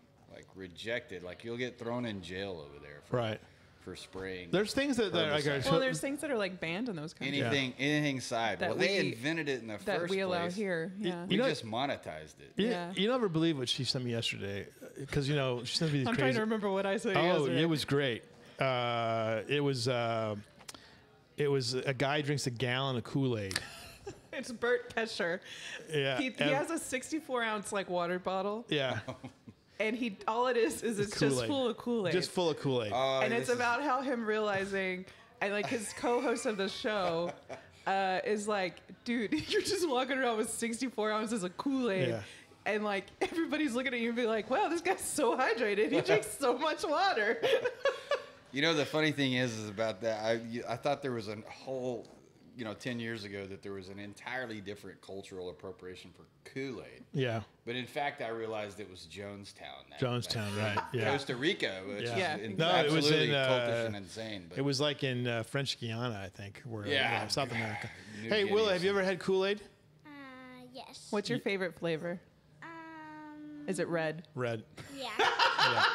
rejected. Like, you'll get thrown in jail over there for spraying. There's things that Well, there's things that are banned in those countries. Anything side. That They we- invented it in the first that place. we allow here. Yeah. We just monetized it. Yeah. You never believe what she sent me yesterday, because she sent me these I'm crazy. trying to remember what I said. Oh, yesterday. it was great. It was a guy drinks a gallon of Kool-Aid. It's Bert Pescher. Yeah, He has a 64-ounce water bottle, yeah, and all it is it's just Kool-Aid. full of Kool-Aid. just full of Kool-Aid. And it's about how him realizing, and his co-host of the show is like, dude, you're just walking around with 64 ounces of Kool-Aid. Yeah. And everybody's looking at you and be like, wow, this guy's so hydrated. He drinks so much water. The funny thing is about that, I thought there was a whole, 10 years ago, that there was an entirely different cultural appropriation for Kool-Aid. Yeah, But in fact, I realized it was Jonestown. Jonestown, right? Yeah. Costa Rica, which Yeah. is No, it was absolutely in, cultish and insane. But It was like in French Guiana, I think, where South America. New Hey, Guinea Willa, or have you ever had Kool-Aid? Yes. What's your favorite flavor? Is it red? Red. Yeah. Yeah.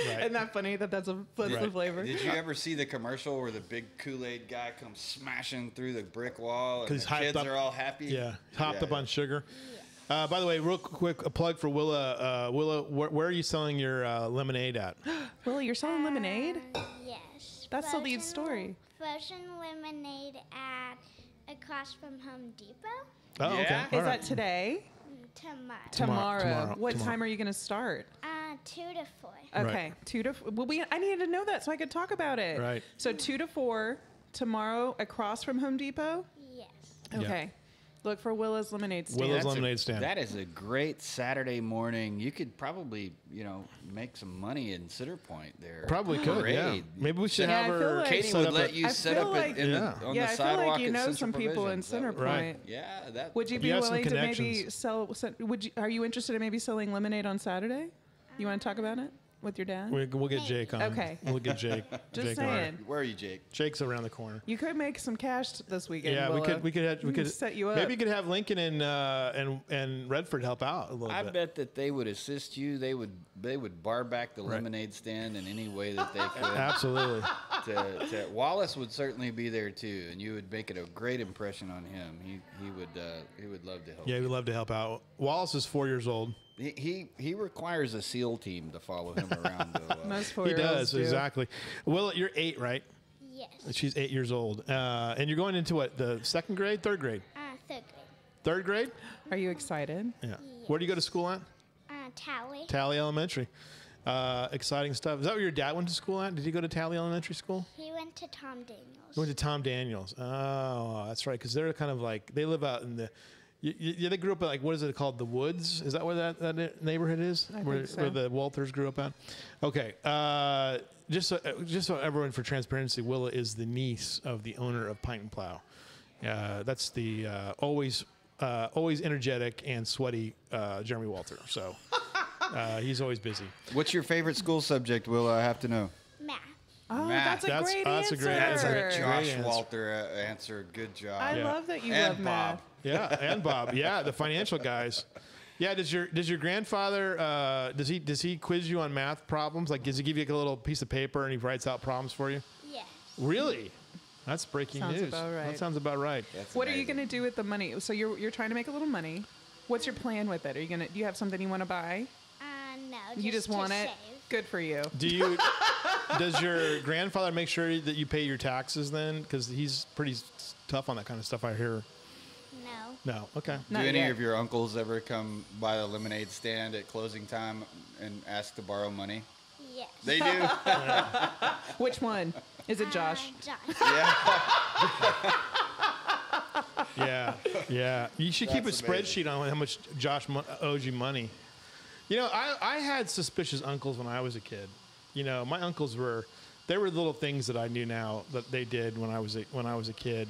Right. Isn't that funny that's the flavor? Did you ever see the commercial where the big Kool-Aid guy comes smashing through the brick wall and 'Cause the he's hyped kids up. are all happy? Yeah, hopped up Yeah. on sugar. By the way, real quick, a plug for Willa. Willa, where are you selling your lemonade at? Willie, you're selling lemonade? Yes. That's the lead story. Frozen lemonade across from Home Depot Oh, okay. Yeah? All Is right. that today? tomorrow. Tomorrow. What tomorrow. time are you going to start? 2 to 4. Okay, 2 to. Well, I needed to know that so I could talk about it. Right. So 2 to 4 tomorrow, across from Home Depot. Yes. Okay. Look for Willa's lemonade stand. Willa's lemonade stand. That is a great Saturday morning. You could probably, make some money in Cedar Point there. Probably could. Yeah. Parade. Maybe we should Yeah, have I feel her. like- Katie set would up let a- you I set feel up like- on Yeah, the I feel sidewalk like you at know Central some people in Provisions. That Center would- Point. Yeah, that. Would you be You have some willing to maybe connections. sell? Are you interested in maybe selling lemonade on Saturday? You want to talk about it with your dad? We'll get Jake on. Okay. We'll get Jake. Just Jake on. saying. Where are you, Jake? Jake's around the corner. You could make some cash this weekend. Yeah, we Willa. could set you up. Maybe you could have Lincoln and Redford help out a little I bit. bet that they would assist you. They would bar back the lemonade stand in any way that they could. Absolutely. Wallace would certainly be there too, and you would make it a great impression on him. He would love to help. Yeah, we'd love to help out. Wallace is 4 years old. He requires a SEAL team to follow him around. Most He 4-year-olds does, do. exactly. Well, you're 8, right? Yes. She's 8 years old. And you're going into what, the second grade, third grade? 3rd grade. Third grade? Are you excited? Yeah. Where do you go to school at? Tally. Tally Elementary. Exciting stuff. Is that where your dad went to school at? Did he go to Tally Elementary School? He went to Tom Daniels. He went to Tom Daniels. Oh, that's right. Because they're kind of like, they live out in They grew up at, like, what is it called? The Woods? Is that where that neighborhood is? I where, think so. where the Walters grew up at? Okay. Just so everyone, for transparency, Willa is the niece of the owner of Pint and Plow. That's the always energetic and sweaty Jeremy Walter. So he's always busy. What's your favorite school subject, Will? I have to know. Math. Oh, Math. that's a great That's a answer. great That's answer. a Great Josh answer. Walter answer. Good job. I Yeah. love that you And love math. Bob. Yeah, and Bob. Yeah, the financial guys. Yeah, does your grandfather does he quiz you on math problems? Like, does he give you like a little piece of paper and he writes out problems for you? Yes. Really? That's breaking Sounds news. about right. That sounds about right. That's What are you amazing. going to do with the money? So you're trying to make a little money. What's your plan with it? Do you have something you want to buy? No. You just want to it? Save. Good for you. Does your grandfather make sure that you pay your taxes then? Because he's pretty tough on that kind of stuff, I hear. No. No. Okay. Do Not any yet. of your uncles ever come by the lemonade stand at closing time and ask to borrow money? Yes. They do. Which one? Is it Josh? Josh. Yeah. Yeah. Yeah. You should keep a That's amazing. spreadsheet on how much Josh owes you money. You know, I had suspicious uncles when I was a kid. You know, my uncles were little things that I knew now that they did when I was a kid.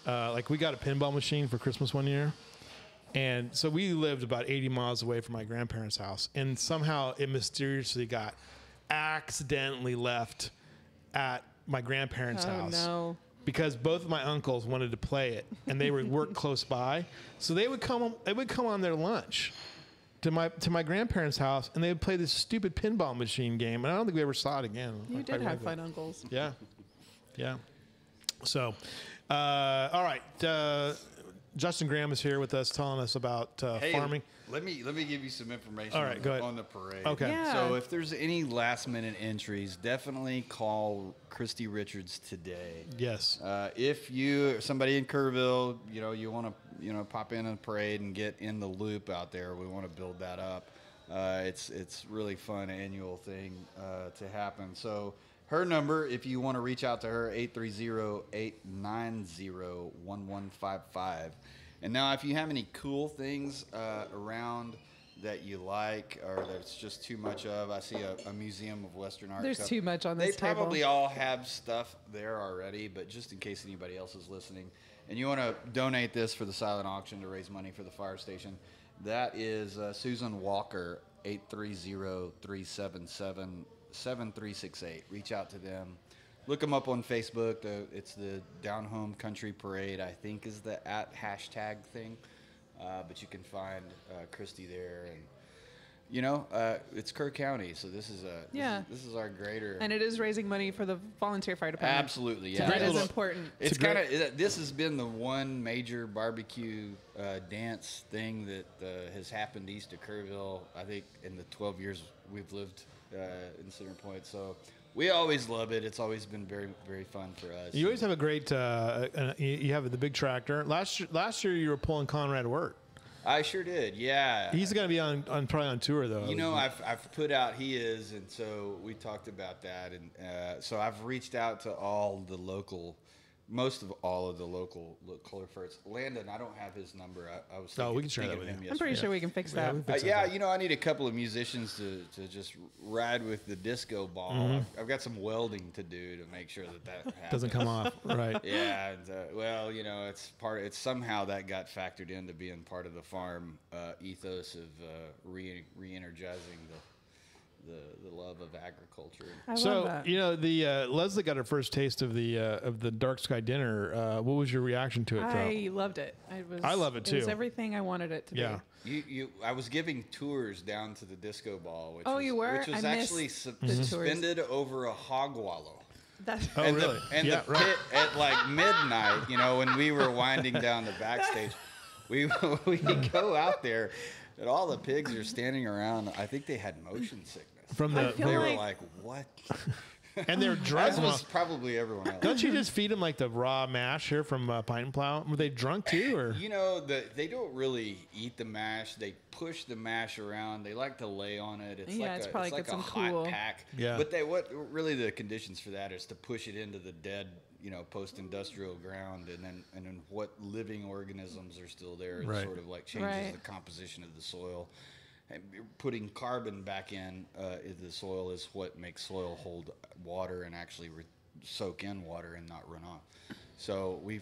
Like, we got a pinball machine for Christmas one year, and so we lived about 80 miles away from my grandparents' house, and somehow it mysteriously got accidentally left at my grandparents' Oh house. no. Because both of my uncles wanted to play it, and they would work close by, so they would come on their lunch to my grandparents' house, and they would play this stupid pinball machine game, and I don't think we ever saw it again. You Quite did have frankly. fun uncles. Yeah, yeah. So, all right. Justin Graham is here with us, telling us about Hey, farming. Let me give you some information All right, go ahead. on the parade. Okay. Yeah. So if there's any last minute entries, definitely call Christy Richards today. Yes. If you somebody in Kerrville, you want to pop in a parade and get in the loop out there, we want to build that up. It's really fun annual thing to happen. So her number, if you want to reach out to her, 830-890-1155. And now, if you have any cool things around that you like or that's just too much of, I see a Museum of Western Art. There's too much on They this table. probably all have stuff there already, but just in case anybody else is listening, and you want to donate this for the silent auction to raise money for the fire station, that is Susan Walker, 830-377-7368. Reach out to them. Look them up on Facebook. It's the Down Home Country Parade, I think, is the @hashtag thing. But you can find Christy there, and it's Kerr County, so this is our greater. And it is raising money for the volunteer fire department. Absolutely, yeah. That is little- important. It's a great- kind of this has been the one major barbecue dance thing that has happened east of Kerrville. I think in the 12 years we've lived in Center Point, so we always love it. It's always been very, very fun for us. You always have a great. You have the big tractor. Last year you were pulling Conrad Wirt. I sure did, yeah. He's going to be on probably on tour though. I've put out he is, and so we talked about that, and so I've reached out to most of all of the local Colorfurts. Landon, I don't have his number. I was we can share that thinking with of him you. I'm pretty yesterday. sure we can fix that. we fix that. I need a couple of musicians to just ride with the disco ball. I've got some welding to do to make sure that happens. Doesn't come off right. Yeah, and, it's somehow that got factored into being part of the farm ethos of re-energizing the love of agriculture. I love So that. the Leslie got her first taste of the dark sky dinner. What was your reaction to it, Trout? I loved it. I love it It was too. everything I wanted it to Yeah. be. I was giving tours down to the disco ball, which Oh, was, you were? which was I actually missed the tours. suspended over a hog wallow. That's Oh, and really? The, and Yeah, the right. pit at like midnight, when we were winding down the backstage, we go out there, and all the pigs are standing around. I think they had motion sickness. From I the feel They were like- like, "What?" and they're As drunk. was probably everyone else. Don't you just feed them like the raw mash here from Pine and Plow? Were they drunk too, or They don't really eat the mash. They push the mash around. They like to lay on it. It's Yeah, like it's a, probably it's like get a some hot cool. pack. Yeah. But what really the conditions for that is to push it into the dead, post-industrial ground, and then what living organisms are still there. It Right. sort of like changes Right. the composition of the soil. And putting carbon back in the soil is what makes soil hold water and actually soak in water and not run off. So we've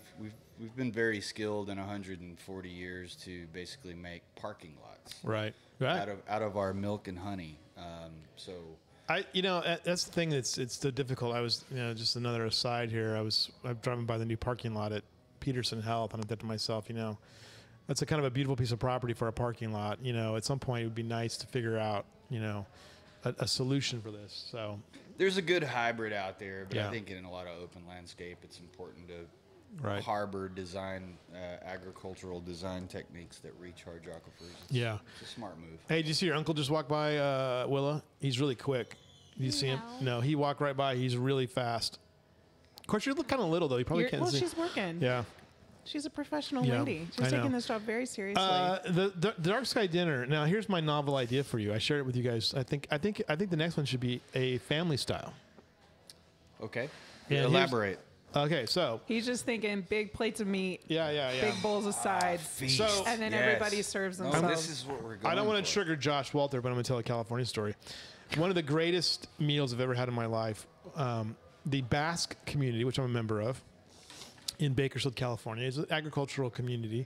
been very skilled in 140 years to basically make parking lots Right. out of our milk and honey. So That's the thing it's the difficult. I was, just another aside here. I'm driving by the new parking lot at Peterson Health, and I thought to myself, that's a kind of a beautiful piece of property for a parking lot. At some point it would be nice to figure out, a solution for this. So there's a good hybrid out there, but Yeah. I think in a lot of open landscape, it's important to Right. harbor design, agricultural design techniques that recharge aquifers. Yeah. It's a smart move. Hey, did you see your uncle just walk by, Willa? He's really quick. Did you see him? No, he walked right by. He's really fast. Of course, you look kind of little, though. You probably can't see. She's working. Yeah. She's a professional Yeah, lady. I She's know. taking this job very seriously. The Dark Sky Dinner. Now, here's my novel idea for you. I shared it with you guys. I think the next one should be a family style. Okay. Yeah, Elaborate. Okay, so He's just thinking big plates of meat, yeah. big bowls of sides, So- and then Yes. everybody serves No, themselves. this is what we're going I don't want for. to trigger Josh Walter, but I'm going to tell a California story. One of the greatest meals I've ever had in my life, the Basque community, which I'm a member of, in Bakersfield, California, is an agricultural community,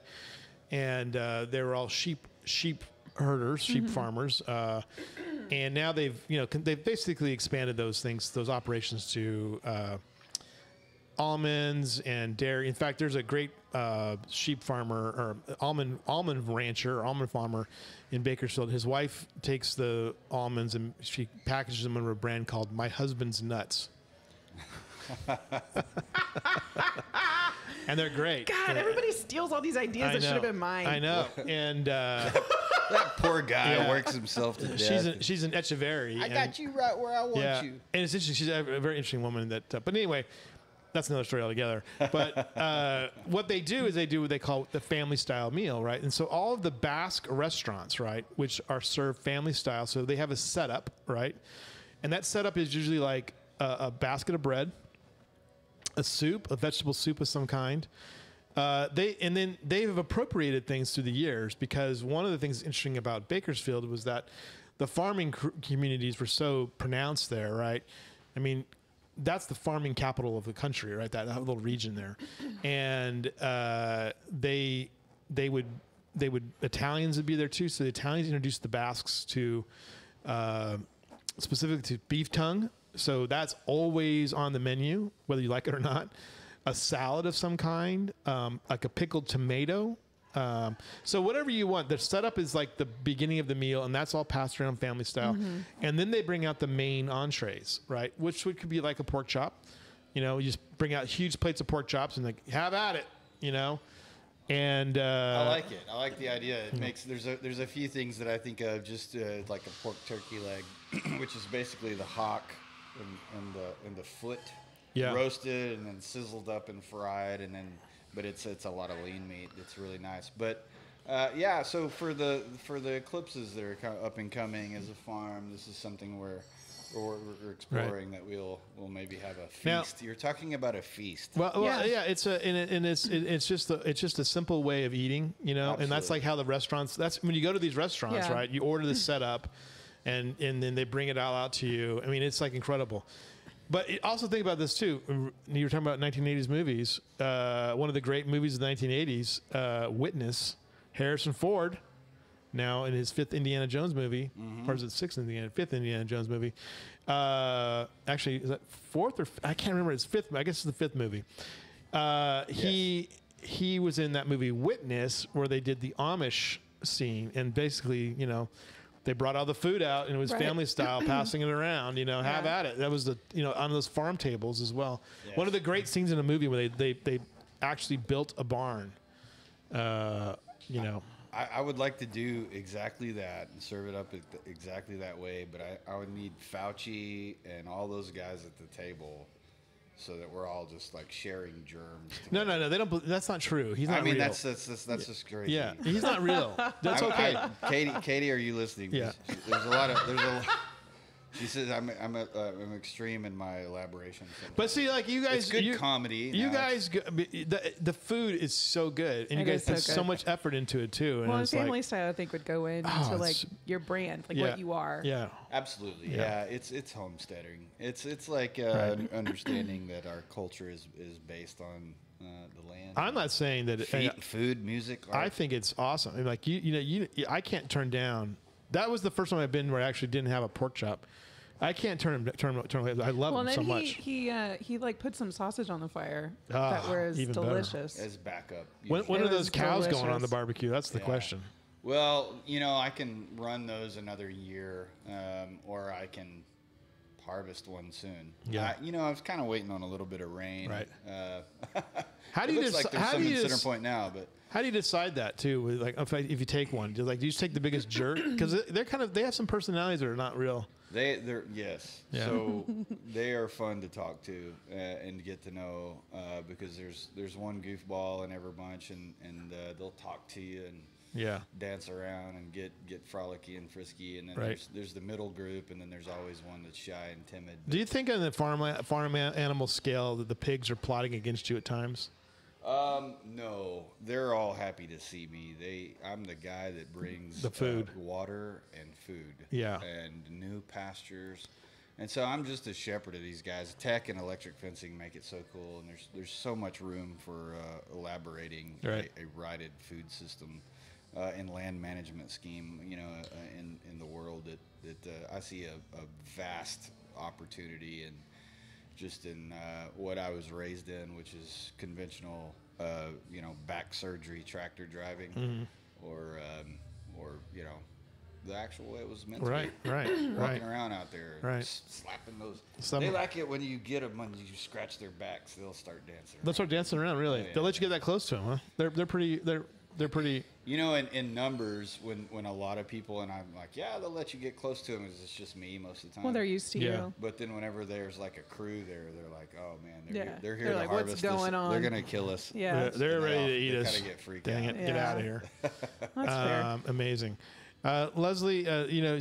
and they were all sheep herders, sheep farmers, and now they've basically expanded those operations to almonds and dairy. In fact, there's a great sheep farmer or almond rancher or almond farmer in Bakersfield. His wife takes the almonds and she packages them under a brand called My Husband's Nuts. And they're great. God, everybody steals all these ideas that should have been mine. I know. And That poor guy Yeah. works himself to death. she's an Echeverry. I got you right where I want Yeah, you. and it's interesting. She's a very interesting woman. But anyway, that's another story altogether. But what they do is they do what they call the family style meal, right? And so all of the Basque restaurants, right, which are served family style, so they have a setup, right? And that setup is usually like a basket of bread, a soup, a vegetable soup of some kind. They've appropriated things through the years, because one of the things interesting about Bakersfield was that the farming communities were so pronounced there, right? I mean, that's the farming capital of the country, right? That little region there, and Italians would be there too. So the Italians introduced the Basques to specifically to beef tongue. So that's always on the menu, whether you like it or not. A salad of some kind, like a pickled tomato. So whatever you want. The setup is like the beginning of the meal, and that's all passed around family style. And then they bring out the main entrees, right? Which could be like a pork chop. You just bring out huge plates of pork chops and like, have at it, And I like it. I like the idea. It makes there's a few things that I think of, just like a pork turkey leg, which is basically the hock and the foot, Yeah. roasted and then sizzled up and fried, but it's a lot of lean meat. It's really nice. But so for the eclipses that are kind of up and coming as a farm, this is something we're exploring, that we'll maybe have a feast. Now- You're talking about a feast. Well, Yeah. yeah, it's just a simple way of eating, and that's Absolutely. like how the restaurants. That's when you go to these restaurants, Yeah. right? You order the setup, and then they bring it all out to you. I mean, it's like incredible. But also think about this too. You were talking about 1980s movies. One of the great movies of the 1980s, Witness. Harrison Ford, now in his fifth Indiana Jones movie, or is it fifth Indiana Jones movie? Actually, is that fourth or I can't remember. It's fifth. I guess it's the fifth movie. He was in that movie Witness, where they did the Amish scene, and basically, they brought all the food out, and it was Right. family style, passing it around. Have Yeah. at it. That was the on those farm tables as well. Yes. One of the great scenes in a movie where they actually built a barn. I would like to do exactly that and serve it up exactly that way, but I would need Fauci and all those guys at the table, so that we're all just like sharing germs. No, they don't. That's not true. He's not. I mean, real. that's just crazy. Yeah, he's not real. That's okay. Katie, are you listening? Yeah. There's a lot of She says I'm extreme in my elaboration. But see, like you guys, it's good comedy. You guys, the food is so good, and you It guys is so put so good. much effort into it too. And Well, it's family like, style, I think, would go into like it's- your brand, like yeah, what you are. Yeah. Absolutely, Yeah. yeah. It's homesteading. It's like Right. understanding that our culture is based on the land. I'm not saying that. Food, music. I art. think it's awesome. And like I can't turn down. That was the first time I've been where I actually didn't have a pork chop. I can't turn away. I love Well, them then so he much. he like put some sausage on the fire Ah, that was even better. delicious. as backup. When It are those was cows going on delicious. the barbecue? That's the Yeah. question. Well, I can run those another year, or I can harvest one soon. Yeah. I was kind of waiting on a little bit of rain. Right. Uh, How do it you looks like deci- there's how some do in you Center dec- Point now, but How do you decide that too? With, like, if you take one, do you just take the biggest jerk? Because they have some personalities that are not real. they're yes. Yeah. So they are fun to talk to and get to know because there's one goofball in every bunch, and they'll talk to you and Yeah. dance around and get frolicky and frisky, and then Right. there's the middle group, and then there's always one that's shy and timid. Do you think on the farm animal scale that the pigs are plotting against you at times? No, they're all happy to see me. I'm the guy that brings The food. water and food, Yeah. and new pastures, and so I'm just a shepherd of these guys. Tech and electric fencing make it so cool, and there's so much room for elaborating Right. a righted food system and land management scheme. In the world that I see a vast opportunity in. Just in what I was raised in, which is conventional, back surgery, tractor driving, Mm-hmm. or the actual way it was meant Right, to be. right, Walking right. around out there, Right. slapping those. Some- They like it when you get them, when you scratch their backs, they'll start dancing. They'll start dancing around. Really, Yeah, they'll let you yeah. get that close to them, huh? They're pretty. They're pretty. In numbers, when a lot of people, and I'm like, yeah, they'll let you get close to them, because it's just me most of the time. Well, they're used to Yeah. you. But then whenever there's like a crew there, they're like, oh man, Yeah. they're here They're to like, "What's harvest going this. on?" They're gonna kill us. Yeah. They're And ready to they eat us. kinda get freaked Dang out. it! Get Yeah. out of here. That's fair. Amazing. Leslie,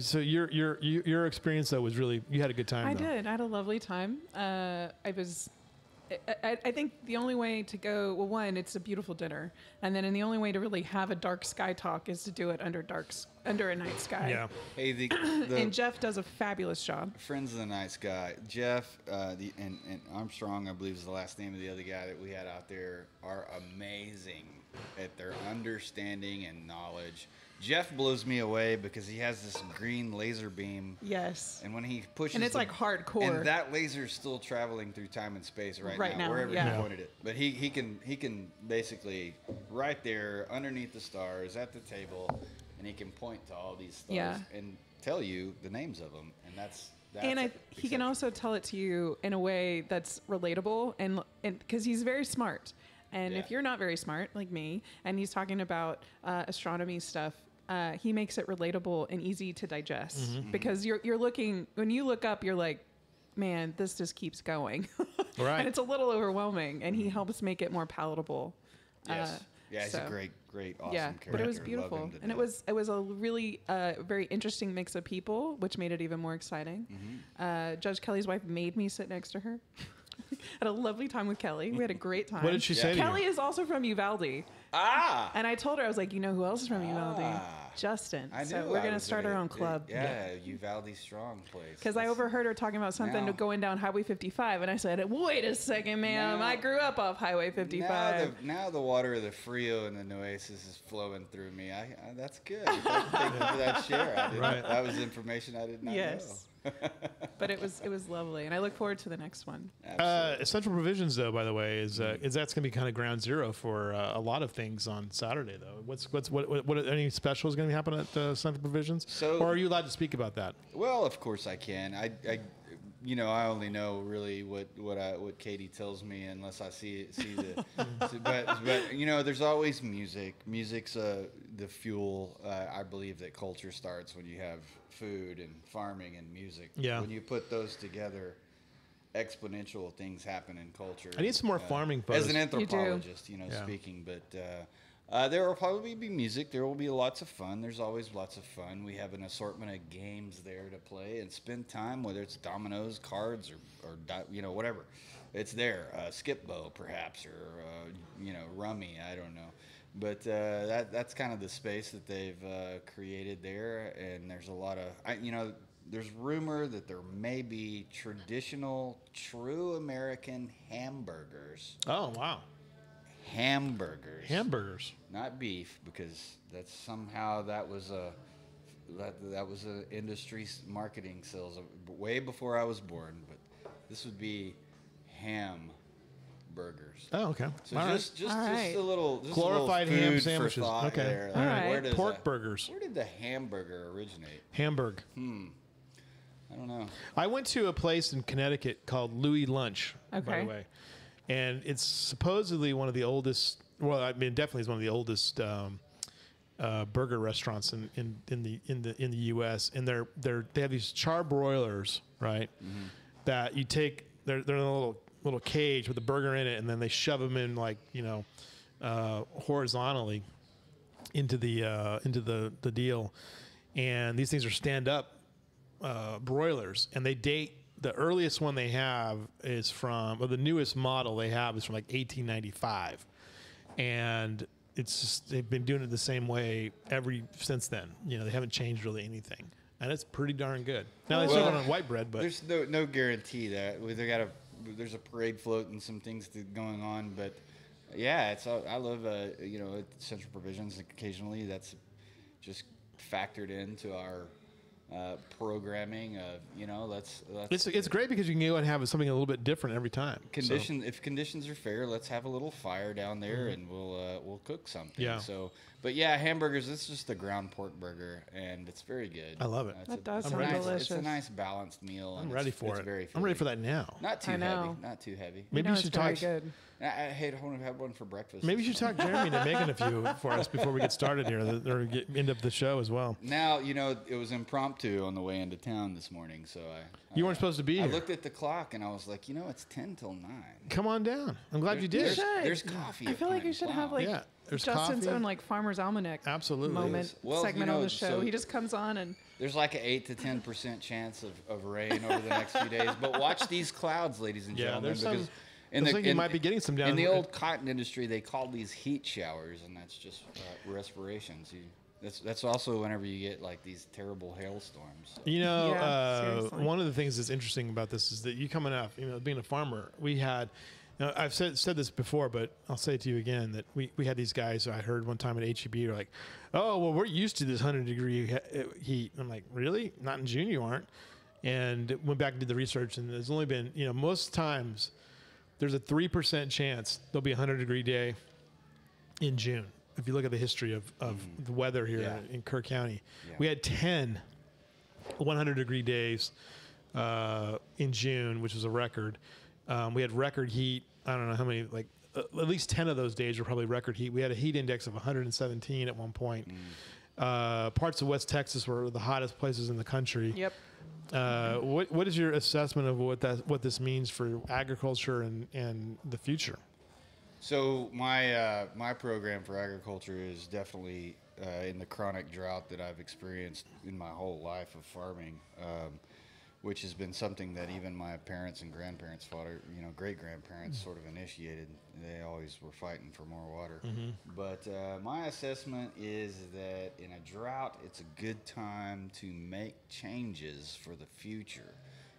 so your experience though was really, you had a good time. I though. did. I had a lovely time. I think the only way to go, well, one, it's a beautiful dinner, and then the only way to really have a dark sky talk is to do it under a night sky. Yeah. Hey, the And Jeff does a fabulous job. Friends of the Night Sky, Jeff, and Armstrong, I believe is the last name of the other guy that we had out there, are amazing at their understanding and knowledge. Jeff blows me away because he has this green laser beam, Yes. and when he pushes, And it's like hardcore. and that laser's still traveling through time and space right now, now, wherever yeah. he pointed it. But he can basically right there underneath the stars at the table, and he can point to all these stars Yeah. and tell you the names of them, and that's And he can also tell it to you in a way that's relatable, and because he's very smart. And Yeah. if you're not very smart like me, and he's talking about astronomy stuff, he makes it relatable and easy to digest. Mm-hmm. Because you're looking, when you look up, you're like, man, this just keeps going. Right. And it's a little overwhelming, and he helps make it more palatable. Yes. Yeah, he's so- a great, awesome Yeah, character. but it was Love beautiful, him to and it death. was a really very interesting mix of people, which made it even more exciting. Mm-hmm. Judge Kelly's wife made me sit next to her. Had a lovely time with Kelly. We had a great time. What did she say to Kelly you? is also from Uvalde, Ah! and I told her, I was like, you know who else is from Uvalde? Ah. Justin. I So knew we're I gonna was start our own club. Yeah, Uvalde Strong place. Because I That's- overheard her talking about something Now- going down Highway 55, and I said, "Wait a second, ma'am. Now- I grew up off Highway 55." Now the water of the Frio and the Nueces is flowing through me. That's good. Thank you for that share. Right. That was information I did not Yes. But it was lovely, and I look forward to the next one. know. Absolutely. Central Provisions, though, by the way, is that's going to be kind of ground zero for a lot of things on Saturday, though. What any specials going to happen at Central Provisions? So- or are you allowed to speak about that? Well, of course I can. I only know really what Katie tells me unless I see the. but there's always music. Music's the fuel. I believe that culture starts when you have food and farming and music. Yeah. When you put those together, exponential things happen in culture. I need some more farming photos. As an do. anthropologist, Yeah. speaking, but There will probably be music. There will be lots of fun. There's always lots of fun. We have an assortment of games there to play and spend time, whether it's dominoes, cards, or whatever. It's there. Skip-Bo, perhaps, or rummy. I don't know. But that's kind of the space that they've created there. And there's a lot of, there's rumor that there may be traditional, true American hamburgers. Oh, wow. Hamburgers, not beef, because that's somehow that was a industry marketing sales way before I was born. But this would be ham burgers. Oh, okay. So All just right. a little glorified food ham for sandwiches. thought Okay. there. All right. Where does Pork burgers. Where did the hamburger originate? Hamburg. I don't know. I went to a place in Connecticut called Louis Lunch, by Okay. the way. And it's supposedly one of the oldest, well, I mean, definitely is one of the oldest burger restaurants in the U.S. And they have these char broilers, right? Mm-hmm. That you take, they're in a little cage with a burger in it, and then they shove them in horizontally into the deal. And these things are stand up broilers, and they date. The earliest one they have is the newest model they have is from like 1895, and it's just, they've been doing it the same way since then. They haven't changed really anything, and it's pretty darn good. Now they serve it on white bread, but there's no guarantee that there's a parade float and some things going on, but yeah, I love Central Provisions. Occasionally, that's just factored into our programming of let's it's great because you can go and have something a little bit different every time. If conditions are fair, let's have a little fire down there and we'll cook something. Yeah. But yeah, hamburgers. It's just a ground pork burger, and it's very good. I love it. That does it's sound delicious. It's a nice balanced meal. I'm ready for it's it. Very I'm ready for that now. Not too I heavy. know. Not too heavy. Maybe you should talk. Good. I want to have one for breakfast. Maybe you should talk Jeremy into making a few for us before we get started here, or end up the show as well. Now, it was impromptu on the way into town this morning, so You weren't supposed to be here. I looked at the clock and I was like, it's 10 till 9. Come on down. I'm glad you did. There's coffee. I feel like you should have there's Justin's coffee. own Farmer's Almanac Absolutely. moment Well, segment on the show. so He just comes on and there's like an 8 to 10% chance of rain over the next few days. But watch these clouds, ladies and gentlemen, there's because some. You might be getting some down. In the old cotton industry, they call these heat showers, and that's just respirations. That's also whenever you get like these terrible hailstorms. So. One of the things that's interesting about this is that you coming up, being a farmer, we had. I've said this before, but I'll say it to you again that we had these guys who I heard one time at HEB were like, "Oh, well, we're used to this 100-degree heat." I'm like, "Really? Not in June, you aren't." And went back and did the research, and there's only been, most times there's a 3% chance there'll be a 100-degree day in June. If you look at the history of the weather here in Kerr County, we had 10 100-degree days in June, which was a record. We had record heat. I don't know how many, at least 10 of those days were probably record heat. We had a heat index of 117 at one point. Parts of West Texas were the hottest places in the country. Yep. What is your assessment of what this means for agriculture and the future? So my program for agriculture is definitely in the chronic drought that I've experienced in my whole life of farming, which has been something that even my parents and grandparents fought, great grandparents sort of initiated. They always were fighting for more water. Mm-hmm. But my assessment is that in a drought, it's a good time to make changes for the future.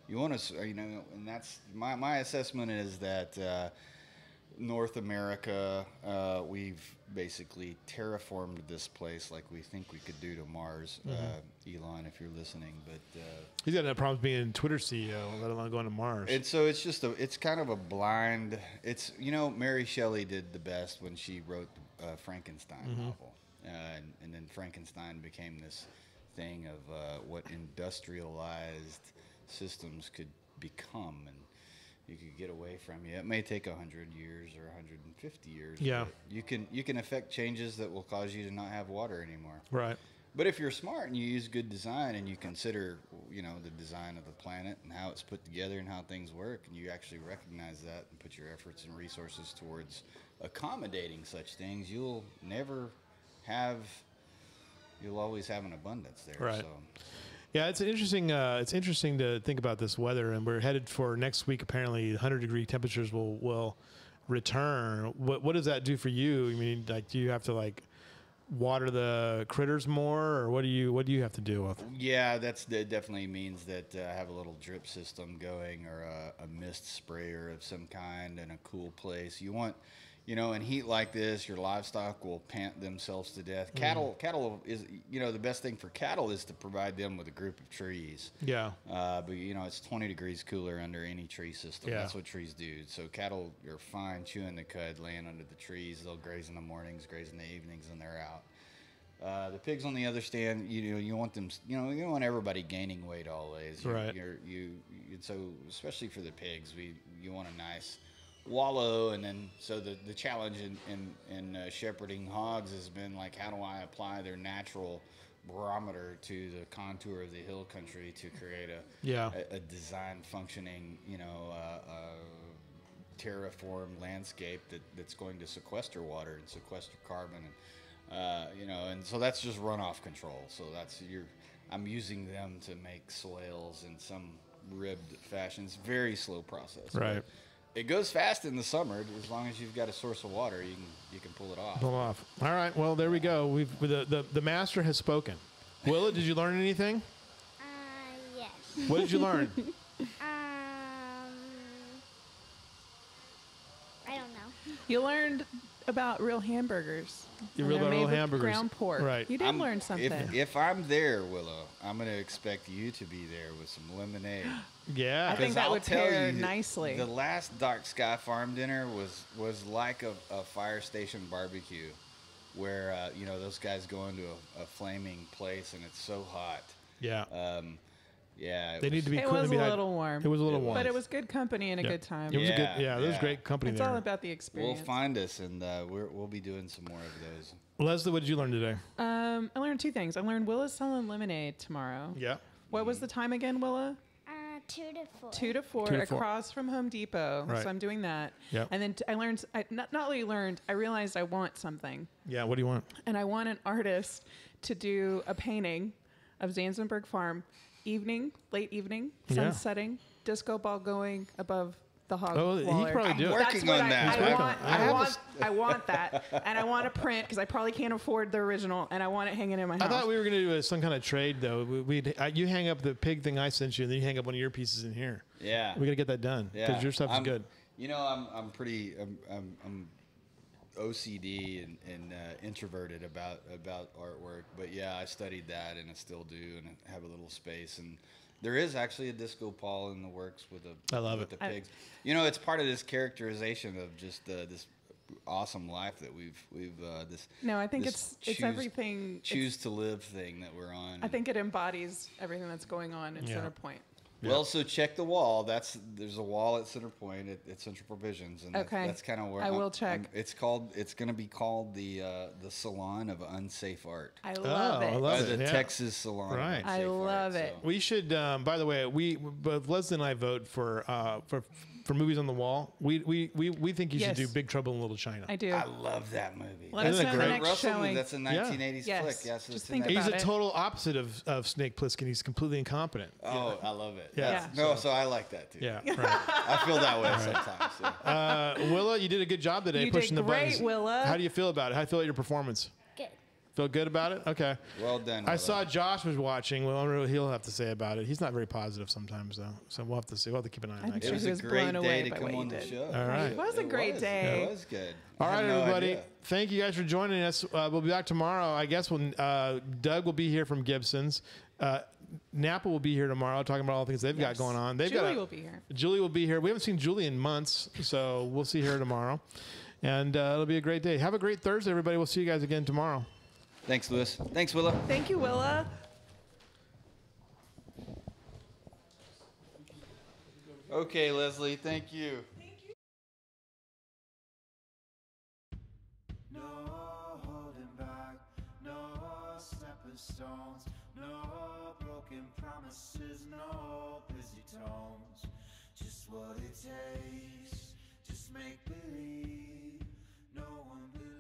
You want to, and that's my assessment is that North America, we've basically terraformed this place like we think we could do to Mars. Elon, if you're listening, but he's got no problems being Twitter CEO, let alone going to Mars. And so it's just it's kind of a blind. It's Mary Shelley did the best when she wrote the Frankenstein novel, and then Frankenstein became this thing of what industrialized systems could become, and you could get away from you. It may take 100 years or 150 years. Yeah. But you can affect changes that will cause you to not have water anymore. Right. But if you're smart and you use good design and you consider, you know, the design of the planet and how it's put together and how things work, and you actually recognize that and put your efforts and resources towards accommodating such things, you'll always have an abundance there. Right. So. Yeah, it's interesting. It's interesting to think about this weather, and we're headed for next week. Apparently, 100-degree temperatures will return. What does that do for you? I mean, like, do you have to like water the critters more, or what do you have to deal with? Yeah, that definitely means that I have a little drip system going, or a mist sprayer of some kind in a cool place. You want, you know, in heat like this, your livestock will pant themselves to death. Cattle is, you know, the best thing for cattle is to provide them with a group of trees. Yeah. But you know, it's 20 degrees cooler under any tree system. Yeah. That's what trees do. So cattle are fine chewing the cud, laying under the trees. They'll graze in the mornings, graze in the evenings, and they're out. The pigs on the other stand, you want them, you don't want everybody gaining weight always. Right. So especially for the pigs, you want a nice wallow, and then so the challenge in shepherding hogs has been like, how do I apply their natural barometer to the contour of the hill country to create a design functioning, terraform landscape that's going to sequester water and sequester carbon, and so that's just runoff control. So I'm using them to make swales in some ribbed fashion. It's a very slow process. Right. It goes fast in the summer. As long as you've got a source of water, you can pull it off. Pull off. All right. Well, there we go. The master has spoken. Willa, did you learn anything? Yes. What did you learn? I don't know. You learned about real hamburgers. You And real they're about made real with hamburgers. ground pork. Right. You did learn something. If I'm there, Willow, I'm going to expect you to be there with some lemonade. Yeah. I think 'Cause that I'll would tell pair you, nicely. The last Dark Sky Farm dinner was like a fire station barbecue, where those guys go into a flaming place and it's so hot. Yeah. Yeah, They need to be. It cool- was I mean, a little warm. It was a little warm. But it was good company and a Yeah. good time. It was a good. Yeah, Yeah, there was yeah. great company It's there. all about the We'll experience. find us, and we'll be doing some more of those. Leslie, what did you learn today? I learned two things. I learned Willa's selling lemonade tomorrow. Yeah. What was the time again, Willa? 2 to 4. 2 to 4 2 to 4. across from Home Depot. Right. So I'm doing that. Yep. And then I learned, not only learned, I realized I want something. Yeah. What do you want? And I want an artist to do a painting of Zanzenberg Farm, late evening, sun Yeah. setting, disco ball going above the hog Oh, he could waller. probably do it. That's Working what on that. I want that, and I want to print because I probably can't afford the original, and I want it hanging in my house. I thought we were going to do some kind of trade though. You hang up the pig thing I sent you, and then you hang up one of your pieces in here. Yeah, We got to get that done because yeah. your stuff is good. I'm pretty I'm OCD and introverted about artwork, but yeah, I studied that and I still do, and I have a little space, and there is actually a disco ball in the works with I love with it. the pigs. It's part of this characterization of just this awesome life that we've this. No, I think this it's everything. Choose to live thing that we're on. I think it embodies everything that's going on in Yeah. Center Point. Well, so check the wall. There's a wall at Center Point at Central Provisions, and Okay. that's kind of where I will check. It's going to be called the Salon of Unsafe Art, I love I it. love or it. the Yeah. Texas Salon. Right. Of Unsafe I love Art, it. so. We should. By the way, both Leslie and I vote for movies on the wall. We think you should Yes. do Big Trouble in Little China. I do. I love that movie. Let us Isn't know it the great? next Russell movie, showing. that's a 1980s Yes. flick. Yeah, so Just it's in think there. He's about a it. total opposite of Snake Plissken. He's completely incompetent. Oh, I love it. Yeah. That's- No, so I like that too. Yeah. Right. I feel that way sometimes. Yeah. Willa, you did a good job today You pushing did the buttons. great, Willa. How do you feel about it? How do you feel about your performance? Good. Feel good about it? Okay. Well done. I Willa. saw Josh was watching. Well, I wonder what he'll have to say about it. He's not very positive sometimes, though. So we'll have to see. We'll have to keep an eye on I'm that. sure It was he a was great blown day away to by come what you on the did. show. All right. It was a great day. It was good. All I right, had no everybody. idea. Thank you guys for joining us. We'll be back tomorrow. I guess Doug will be here from Gibson's. Napa will be here tomorrow talking about all the things they've got Yes. going on. Julie will be here. Julie will be here. We haven't seen Julie in months, so we'll see her tomorrow. And it'll be a great day. Have a great Thursday, everybody. We'll see you guys again tomorrow. Thanks, Lewis. Thanks, Willa. Thank you, Willa. Okay, Leslie. Thank you. No holding back, no stepping the stones. No broken promises, no busy tones. Just what it takes, just make believe. No one believes.